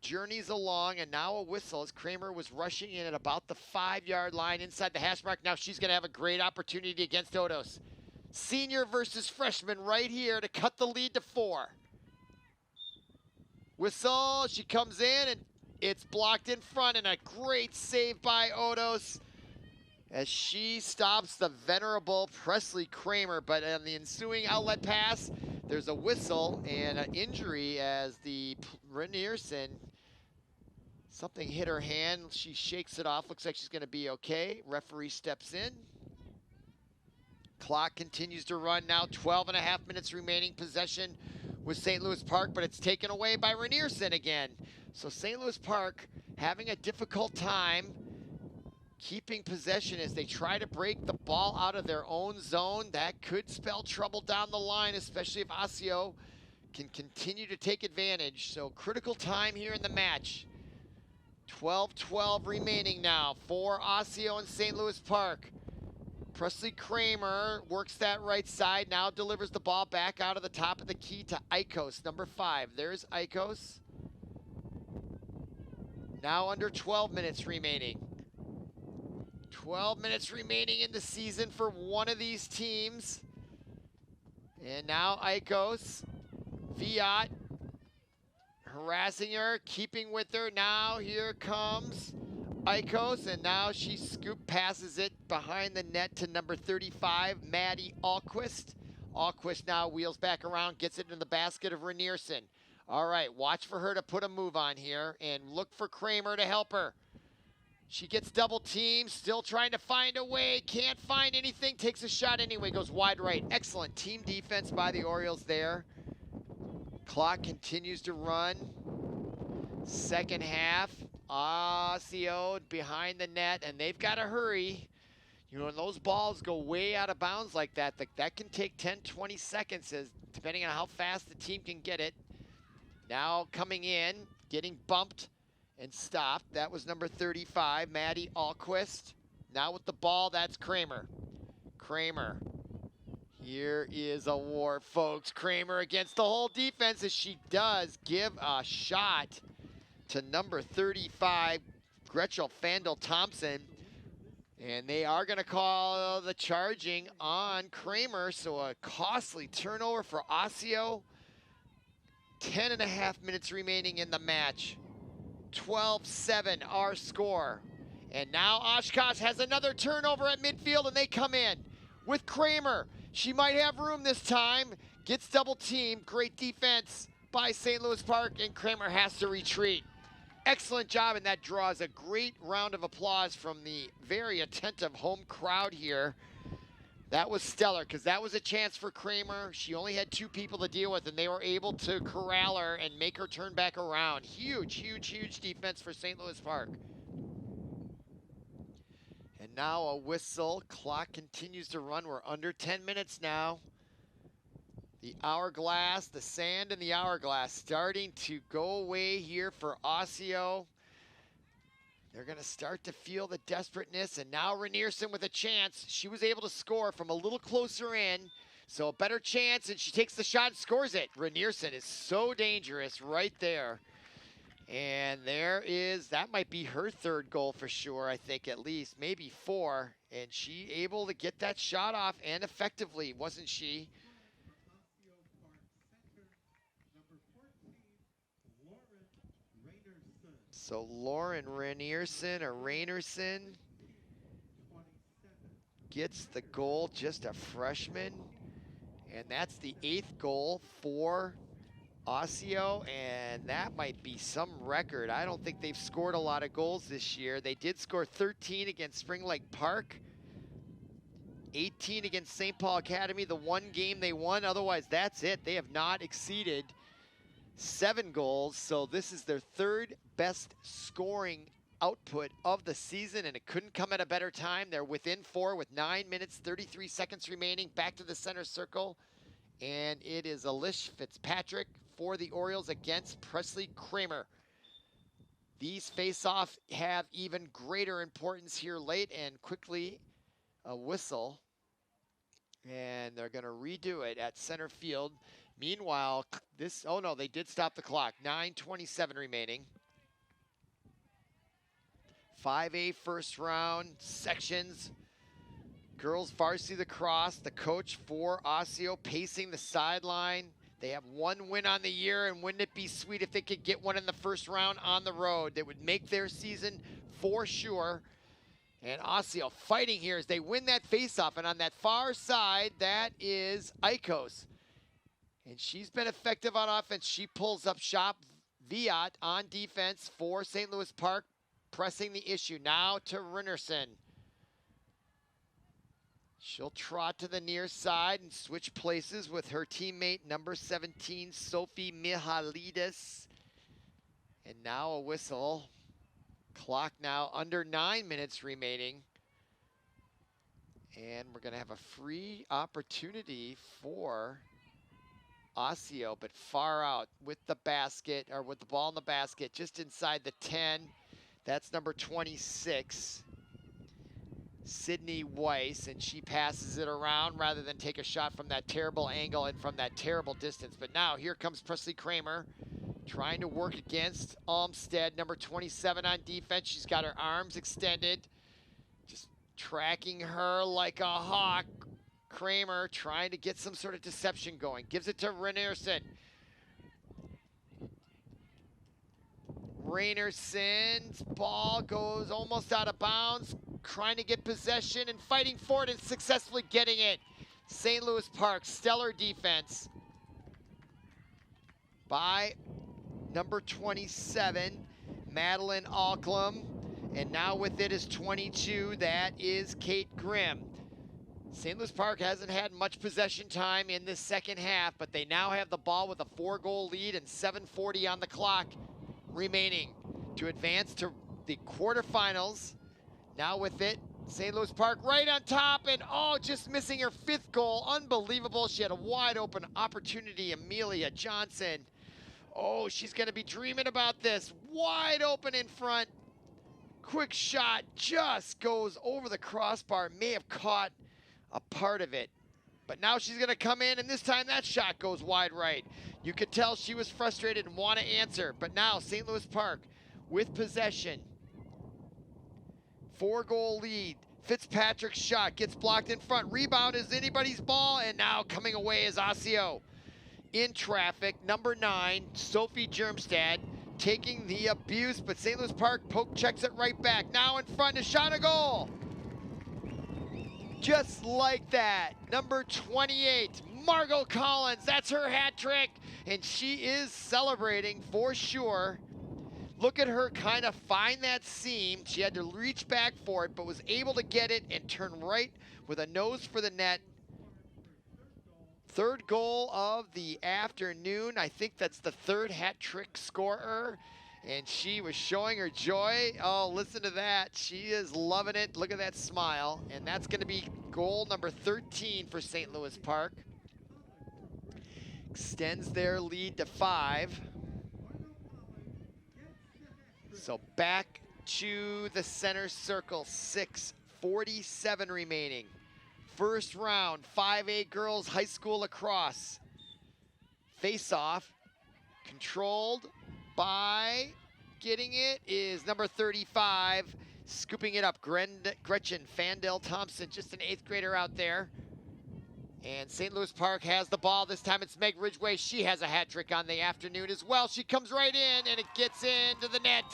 journeys along, and now a whistle as Kramer was rushing in at about the 5-yard line inside the hash mark. Now she's going to have a great opportunity against Odos. Senior versus freshman right here to cut the lead to 4. Whistle, she comes in, and it's blocked in front, and a great save by Odos as she stops the venerable Presley Kramer. But on the ensuing outlet pass, there's a whistle and an injury as the Renierson, something hit her hand. She shakes it off, looks like she's gonna be okay. Referee steps in. Clock continues to run now, 12.5 minutes remaining. Possession with St. Louis Park, but it's taken away by Renierson again. So St. Louis Park having a difficult time keeping possession as they try to break the ball out of their own zone. That could spell trouble down the line, especially if Osseo can continue to take advantage. So critical time here in the match. 12-12 remaining now for Osseo and St. Louis Park. Presley Kramer works that right side, now delivers the ball back out of the top of the key to Ikos, number 5. There's Ikos. Now under 12 minutes remaining. 12 minutes remaining in the season for one of these teams. And now Ikos, Viat, harassing her, keeping with her. Now here comes Ikos, and now she passes it behind the net to number 35, Maddie Alquist. Alquist now wheels back around, gets it in the basket of Renierson. All right, watch for her to put a move on here and look for Kramer to help her. She gets double teamed, still trying to find a way, can't find anything, takes a shot anyway, goes wide right. Excellent team defense by the Orioles there. Clock continues to run. Second half, Osseo behind the net, and they've got to hurry. You know, when those balls go way out of bounds like that, that can take 10, 20 seconds, depending on how fast the team can get it. Now coming in, getting bumped and stopped. That was number 35, Maddie Alquist. Now with the ball, that's Kramer. Kramer. Here is a war, folks. Kramer against the whole defense as she does give a shot to number 35, Gretchel Fandel-Thompson. And they are going to call the charging on Kramer, so a costly turnover for Osseo. 10.5 minutes remaining in the match. 12-7 our score. And now Oshkosh has another turnover at midfield, and they come in with Kramer. She might have room this time. Gets double teamed. Great defense by St. Louis Park, and Kramer has to retreat. Excellent job, and that draws a great round of applause from the very attentive home crowd here. That was stellar, because that was a chance for Kramer. She only had 2 people to deal with, and they were able to corral her and make her turn back around. Huge, huge, huge defense for St. Louis Park. And now a whistle. Clock continues to run. We're under 10 minutes now. The hourglass, the sand in the hourglass starting to go away here for Osseo. They're going to start to feel the desperateness, and now Renierson with a chance. She was able to score from a little closer in, so a better chance, and she takes the shot and scores it. Renierson is so dangerous right there. And there is, that might be her 3rd goal for sure, I think, at least, maybe 4. And she able to get that shot off, and effectively, wasn't she? So Lauren Renierson, or Rainerson, gets the goal, just a freshman. And that's the 8th goal for Osseo, and that might be some record. I don't think they've scored a lot of goals this year. They did score 13 against Spring Lake Park, 18 against St. Paul Academy, the one game they won. Otherwise, that's it. They have not exceeded 7 goals, so this is their 3rd best scoring output of the season, and it couldn't come at a better time. They're within 4 with 9 minutes, 33 seconds remaining. Back to the center circle, and it is Alicia Fitzpatrick for the Orioles against Presley Kramer. These face-off have even greater importance here late, and quickly a whistle. And they're going to redo it at center field. Meanwhile, oh no, they did stop the clock. 9:27 remaining. 5A first round sections. Girls varsity lacrosse, the coach for Osseo pacing the sideline. They have 1 win on the year, and wouldn't it be sweet if they could get one in the first round on the road? That would make their season for sure. And Osseo fighting here as they win that faceoff. And on that far side, that is Icos. And she's been effective on offense. She pulls up shop. Viat on defense for St. Louis Park, pressing the issue. Now to Rinnerson. She'll trot to the near side and switch places with her teammate, number 17, Sophie Mihalidis. And now a whistle. Clock now under 9 minutes remaining. And we're going to have a free opportunity for Osseo, but far out with the basket, or with the ball in the basket, just inside the 10. That's number 26. Sydney Weiss, and she passes it around rather than take a shot from that terrible angle and from that terrible distance. But now here comes Presley Kramer trying to work against Olmsted, number 27 on defense. She's got her arms extended, just tracking her like a hawk. Kramer trying to get some sort of deception going. Gives it to Rainerson's ball goes almost out of bounds, trying to get possession and fighting for it and successfully getting it. St. Louis Park, stellar defense by number 27, Maddie Alquist. And now with it is 22, that is Kate Grimm. St. Louis Park hasn't had much possession time in this second half, but they now have the ball with a 4-goal lead and 7:40 on the clock remaining to advance to the quarterfinals. Now with it, St. Louis Park right on top, and just missing her 5th goal. Unbelievable. She had a wide open opportunity. Amelia Johnson. She's going to be dreaming about this. Wide open in front. Quick shot just goes over the crossbar. May have caught a part of it. But now she's going to come in, and this time that shot goes wide right. You could tell she was frustrated and want to answer. But now St. Louis Park with possession. 4-goal lead. Fitzpatrick's shot gets blocked in front. Rebound is anybody's ball, and now coming away is Osseo. In traffic, number 9, Sophie Germstad, taking the abuse, but St. Louis Park poke checks it right back. Now in front, a shot, a goal. Just like that, number 28, Margot Collins, that's her hat trick, and she is celebrating for sure. Look at her kind of find that seam. She had to reach back for it, but was able to get it and turn right with a nose for the net. 3rd goal of the afternoon. I think that's the 3rd hat trick scorer. And she was showing her joy. Listen to that. She is loving it. Look at that smile. And that's going to be goal number 13 for St. Louis Park. Extends their lead to 5. So back to the center circle. 6:47 remaining. First round, 5A girls high school lacrosse. Face-off, controlled by, getting it is number 35, scooping it up, Gretchen Fandel Thompson, just an 8th grader out there. And St. Louis Park has the ball. This time it's Meg Ridgway. She has a hat trick on the afternoon as well. She comes right in, and it gets into the net.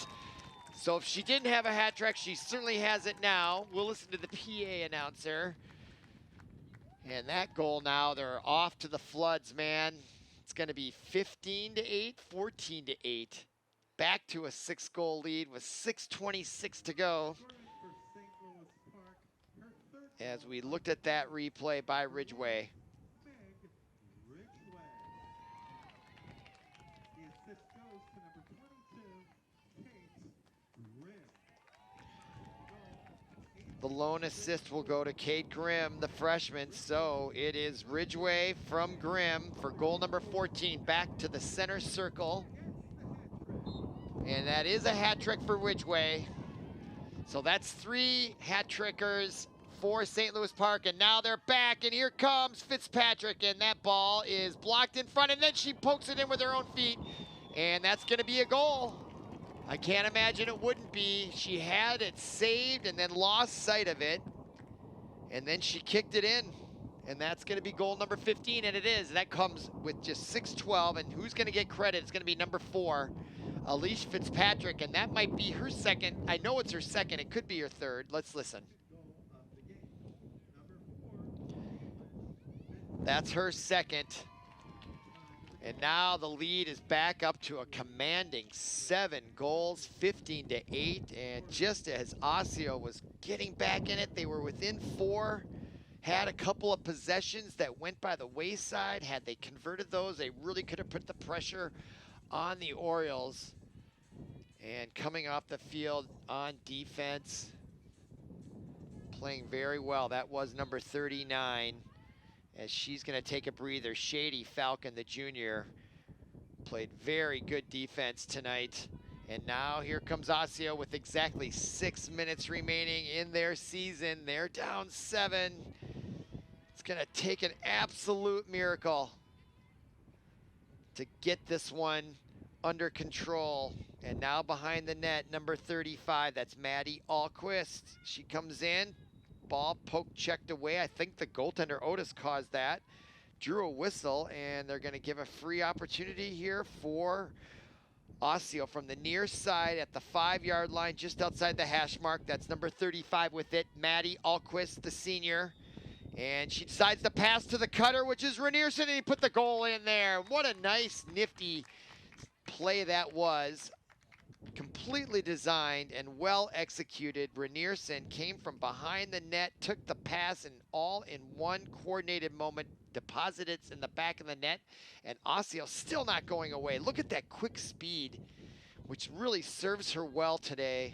So if she didn't have a hat trick, she certainly has it now. We'll listen to the PA announcer. And that goal now, they're off to the floods, man. It's going to be 15-8, 14-8. Back to a 6-goal lead with 6:26 to go. As we looked at that replay by Ridgway. The lone assist will go to Kate Grimm, the freshman. So it is Ridgway from Grimm for goal number 14. Back to the center circle. And that is a hat trick for Ridgway. So that's 3 hat trickers for St. Louis Park, and now they're back, and here comes Fitzpatrick, and that ball is blocked in front, and then she pokes it in with her own feet, and that's gonna be a goal. I can't imagine it wouldn't be. She had it saved and then lost sight of it, and then she kicked it in, and that's gonna be goal number 15, and it is. That comes with just 6:12, and who's gonna get credit? It's gonna be number 4. Alicia Fitzpatrick, and that might be her second. I know it's her second. It could be her third. Let's listen. That's her second. And now the lead is back up to a commanding 7 goals, 15-8. And just as Osseo was getting back in it, they were within 4. Had a couple of possessions that went by the wayside. Had they converted those, they really could have put the pressure on the Orioles. And coming off the field on defense, playing very well. That was number 39, as she's gonna take a breather. Shady Falcon, the junior, played very good defense tonight. And now here comes Osseo with exactly 6 minutes remaining in their season. They're down 7. It's gonna take an absolute miracle to get this one under control. And now behind the net, number 35, that's Maddie Alquist. She comes in, ball poked, checked away. I think the goaltender Otis caused that. Drew a whistle, and they're gonna give a free opportunity here for Osseo from the near side at the 5-yard line, just outside the hash mark. That's number 35 with it, Maddie Alquist, the senior. And she decides to pass to the cutter, which is Renierson, and he put the goal in there. What a nice, nifty play that was. Completely designed and well executed. Renierson came from behind the net, took the pass, and all in one coordinated moment deposited it in the back of the net. And Osseo still not going away. Look at that quick speed, which really serves her well today.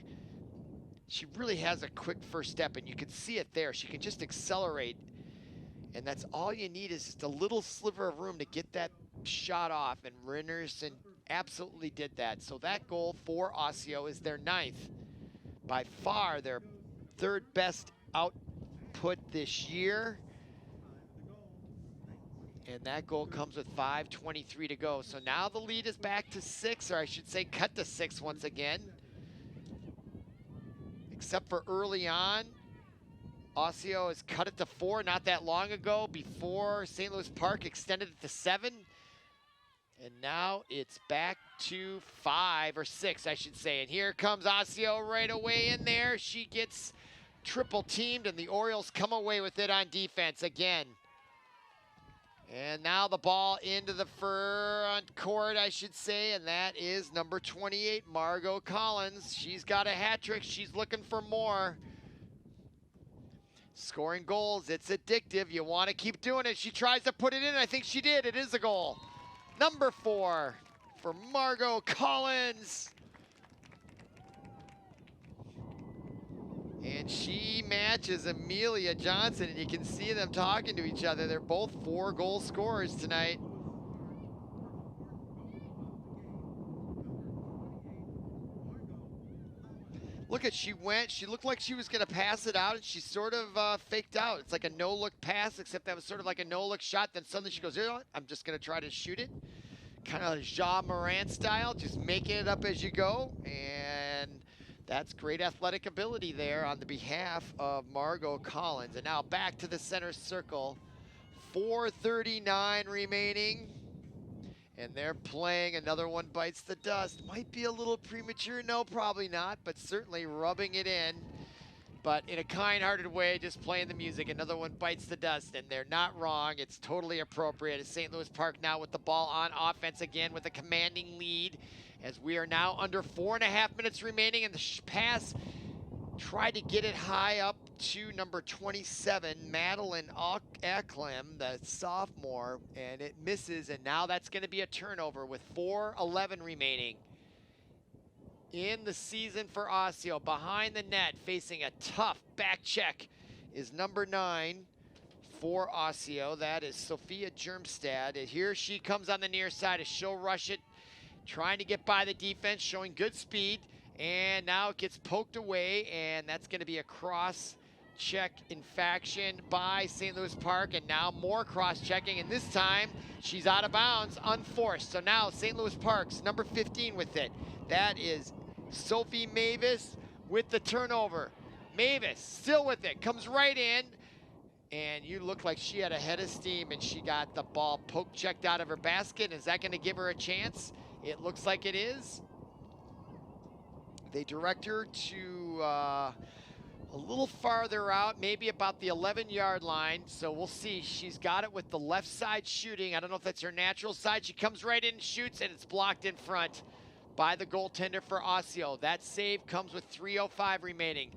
She really has a quick first step, and you can see it there. She can just accelerate, and that's all you need, is just a little sliver of room to get that shot off, and Renierson absolutely did that. So that goal for Osseo is their 9th. By far their 3rd best output this year. And that goal comes with 5:23 to go. So now the lead is back to 6, or I should say cut to 6 once again. Except for early on, Osseo has cut it to 4 not that long ago, before St. Louis Park extended it to 7. And now it's back to 5 or 6, I should say. And here comes Osseo right away in there. She gets triple teamed, and the Orioles come away with it on defense again. And now the ball into the front court, I should say, and that is number 28, Margot Collins. She's got a hat trick. She's looking for more. Scoring goals, it's addictive. You want to keep doing it. She tries to put it in. I think she did. It is a goal. Number 4 for Margot Collins. And she matches Amelia Johnson, and you can see them talking to each other. They're both 4-goal scorers tonight. Look at, she looked like she was gonna pass it out, and she sort of faked out. It's like a no-look pass, except that was sort of like a no-look shot. Then suddenly she goes, you know what? I'm just gonna try to shoot it. Kind of Jean Morin style, just making it up as you go. And that's great athletic ability there on the behalf of Margot Collins. And now back to the center circle. 4:39 remaining. And they're playing. Another one bites the dust. Might be a little premature. No, probably not, but certainly rubbing it in. But in a kind-hearted way, just playing the music. Another one bites the dust, and they're not wrong. It's totally appropriate. It's St. Louis Park now with the ball on offense again with a commanding lead, as we are now under 4.5 minutes remaining, and the pass tried to get it high up to number 27, Madeline Aklam, the sophomore, and it misses, and now that's going to be a turnover with 4:11 remaining. in the season for Osseo. Behind the net, facing a tough back check, is number 9 for Osseo. That is Sophia Germstad. And here she comes on the near side. She'll rush it, trying to get by the defense, showing good speed. And now it gets poked away, and that's going to be a cross check infraction by St. Louis Park, and now more cross-checking, and this time she's out of bounds, unforced. So now St. Louis Park's number 15 with it. That is Sophie Mavis with the turnover. Mavis still with it, comes right in, and you look like she had a head of steam, and she got the ball poke checked out of her basket. Is that going to give her a chance? It looks like it is. They direct her to a little farther out, maybe about the 11-yard line. So we'll see. She's got it with the left side shooting. I don't know if that's her natural side. She comes right in and shoots, and it's blocked in front by the goaltender for Osseo. That save comes with 3:05 remaining.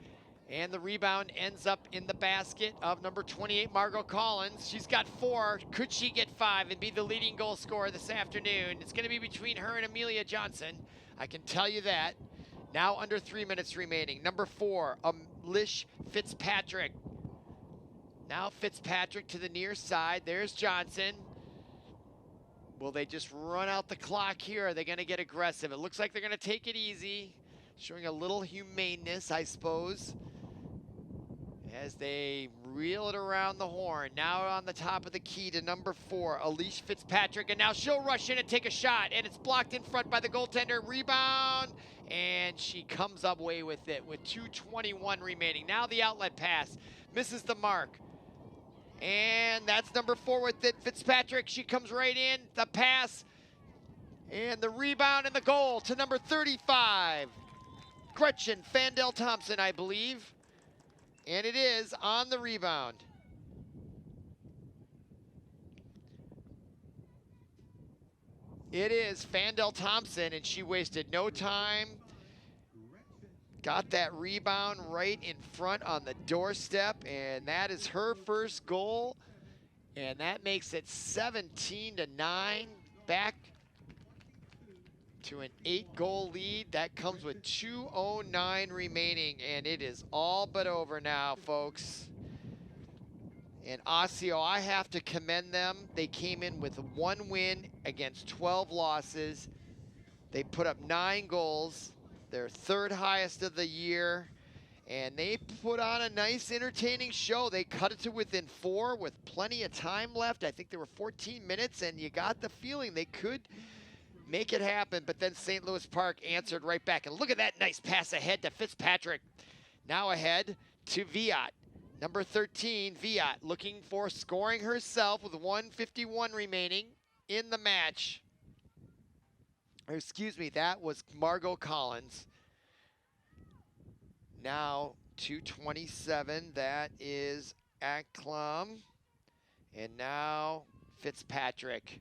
And the rebound ends up in the basket of number 28, Margot Collins. She's got 4. Could she get 5 and be the leading goal scorer this afternoon? It's going to be between her and Amelia Johnson. I can tell you that. Now under 3 minutes remaining. Number 4, Alicia Fitzpatrick. Now Fitzpatrick to the near side. There's Johnson. Will they just run out the clock here? Are they going to get aggressive? It looks like they're going to take it easy. Showing a little humaneness, I suppose, as they reel it around the horn. Now on the top of the key to number 4, Alicia Fitzpatrick. And now she'll rush in and take a shot. And it's blocked in front by the goaltender. Rebound. And she comes up away with it with 2:21 remaining. Now the outlet pass. Misses the mark. And that's number 4 with it. Fitzpatrick, she comes right in. The pass. And the rebound and the goal to number 35. Gretchen Fandel-Thompson, I believe. And it is on the rebound. It is Fandel-Thompson, and she wasted no time. Got that rebound right in front on the doorstep, and that is her first goal. And that makes it 17-9, back to an 8-goal lead. That comes with 2:09 remaining, and it is all but over now, folks. And Osseo, I have to commend them. They came in with 1 win against 12 losses. They put up 9 goals, their 3rd highest of the year, and they put on a nice, entertaining show. They cut it to within 4 with plenty of time left. I think there were 14 minutes, and you got the feeling they could make it happen, but then St. Louis Park answered right back. And look at that nice pass ahead to Fitzpatrick. Now ahead to Viat. Number 13, Viat, looking for scoring herself with 1:51 remaining in the match. Or excuse me, that was Margot Collins. Now 2:27, that is Aklam. And now Fitzpatrick.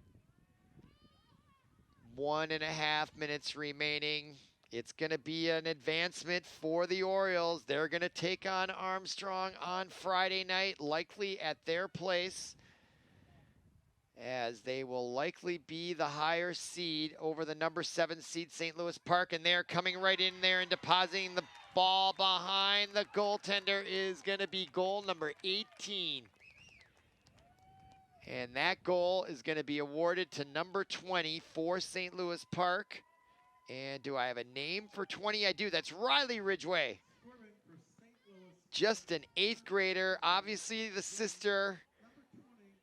1.5 minutes remaining. It's going to be an advancement for the Orioles. They're going to take on Armstrong on Friday night, likely at their place, as they will likely be the higher seed over the number 7 seed St. Louis Park. And they're coming right in there and depositing the ball behind the goaltender is going to be goal number 18. And that goal is going to be awarded to number 20 for St. Louis Park. And do I have a name for 20? I do. That's Riley Ridgway. Just an 8th grader. Obviously the sister.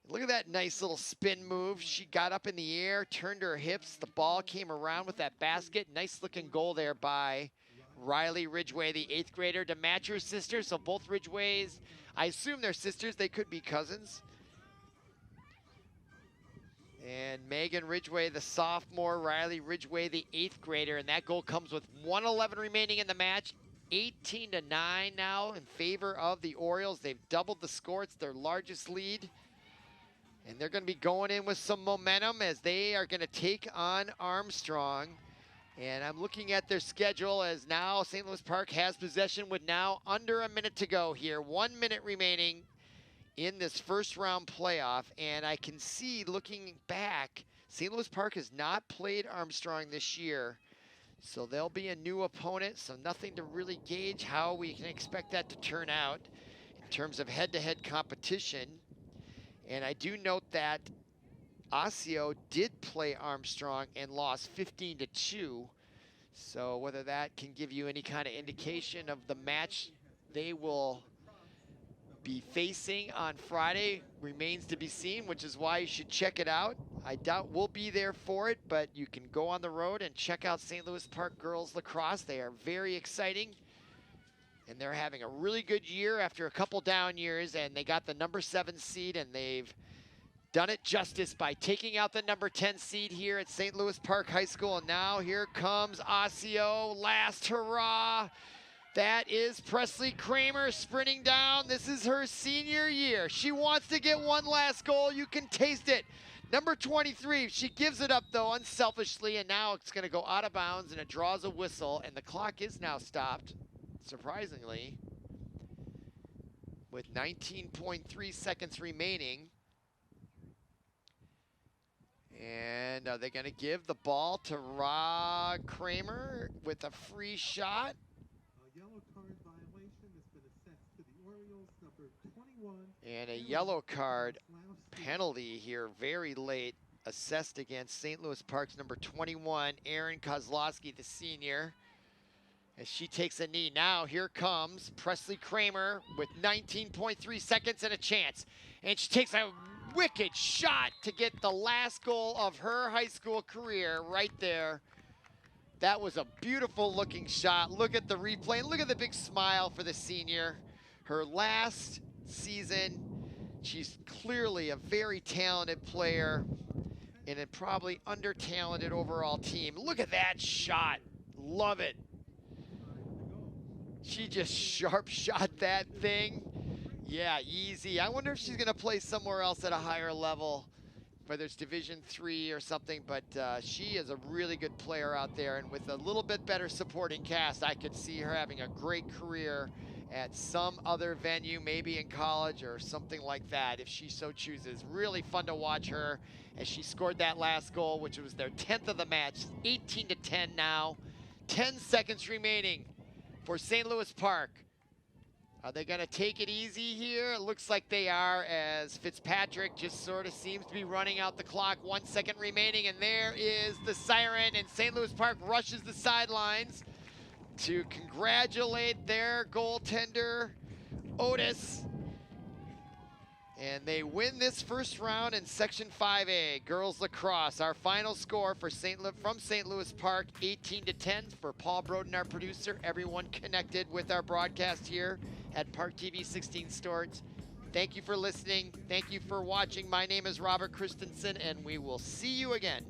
Look at that nice little spin move. She got up in the air, turned her hips. The ball came around with that basket. Nice looking goal there by Riley Ridgway, the 8th grader, to match her sister. So both Ridgways, I assume they're sisters. They could be cousins. And Megan Ridgway, the sophomore, Riley Ridgway, the 8th grader, and that goal comes with 1:11 remaining in the match. 18-9 now in favor of the Orioles. They've doubled the score. It's their largest lead. And they're going to be going in with some momentum as they are going to take on Armstrong. And I'm looking at their schedule as now St. Louis Park has possession with now under a minute to go here. 1 minute remaining in this first round playoff, and I can see, looking back, St. Louis Park has not played Armstrong this year. So there'll be a new opponent, so nothing to really gauge how we can expect that to turn out in terms of head-to-head competition. And I do note that Osseo did play Armstrong and lost 15-2. So whether that can give you any kind of indication of the match they will be facing on Friday remains to be seen, which is why you should check it out. I doubt we'll be there for it, but you can go on the road and check out St. Louis Park Girls Lacrosse. They are very exciting, and they're having a really good year after a couple down years, and they got the number 7 seed, and they've done it justice by taking out the number 10 seed here at St. Louis Park High School. And now here comes Osseo, last hurrah. That is Presley Kramer sprinting down. This is her senior year. She wants to get one last goal. You can taste it. Number 23, she gives it up though unselfishly, and now it's gonna go out of bounds and it draws a whistle, and the clock is now stopped, surprisingly, with 19.3 seconds remaining. And are they gonna give the ball to Kramer with a free shot? Yellow card violation has been assessed to the Orioles, number 21. And a yellow card penalty here very late, assessed against St. Louis Park's number 21, Erin Kozlowski, the senior, as she takes a knee. Now here comes Presley Kramer with 19.3 seconds and a chance. And she takes a wicked shot to get the last goal of her high school career right there. That was a beautiful looking shot. Look at the replay. Look at the big smile for the senior. Her last season, she's clearly a very talented player in a probably under-talented overall team. Look at that shot. Love it. She just sharp shot that thing. Yeah, easy. I wonder if she's gonna play somewhere else at a higher level, whether it's Division III or something, but she is a really good player out there, and with a little bit better supporting cast, I could see her having a great career at some other venue, maybe in college or something like that, if she so chooses. Really fun to watch her as she scored that last goal, which was their 10th of the match. 18-10 now. 10 seconds remaining for St. Louis Park. Are they gonna take it easy here? It looks like they are, as Fitzpatrick just sort of seems to be running out the clock. 1 second remaining, and there is the siren, and St. Louis Park rushes the sidelines to congratulate their goaltender, Otis. And they win this first round in Section 5A, Girls Lacrosse. Our final score for from St. Louis Park, 18-10 for Paul Broden, our producer, everyone connected with our broadcast here at ParkTV 16 Sports. Thank you for listening. Thank you for watching. My name is Robert Christensen, and we will see you again.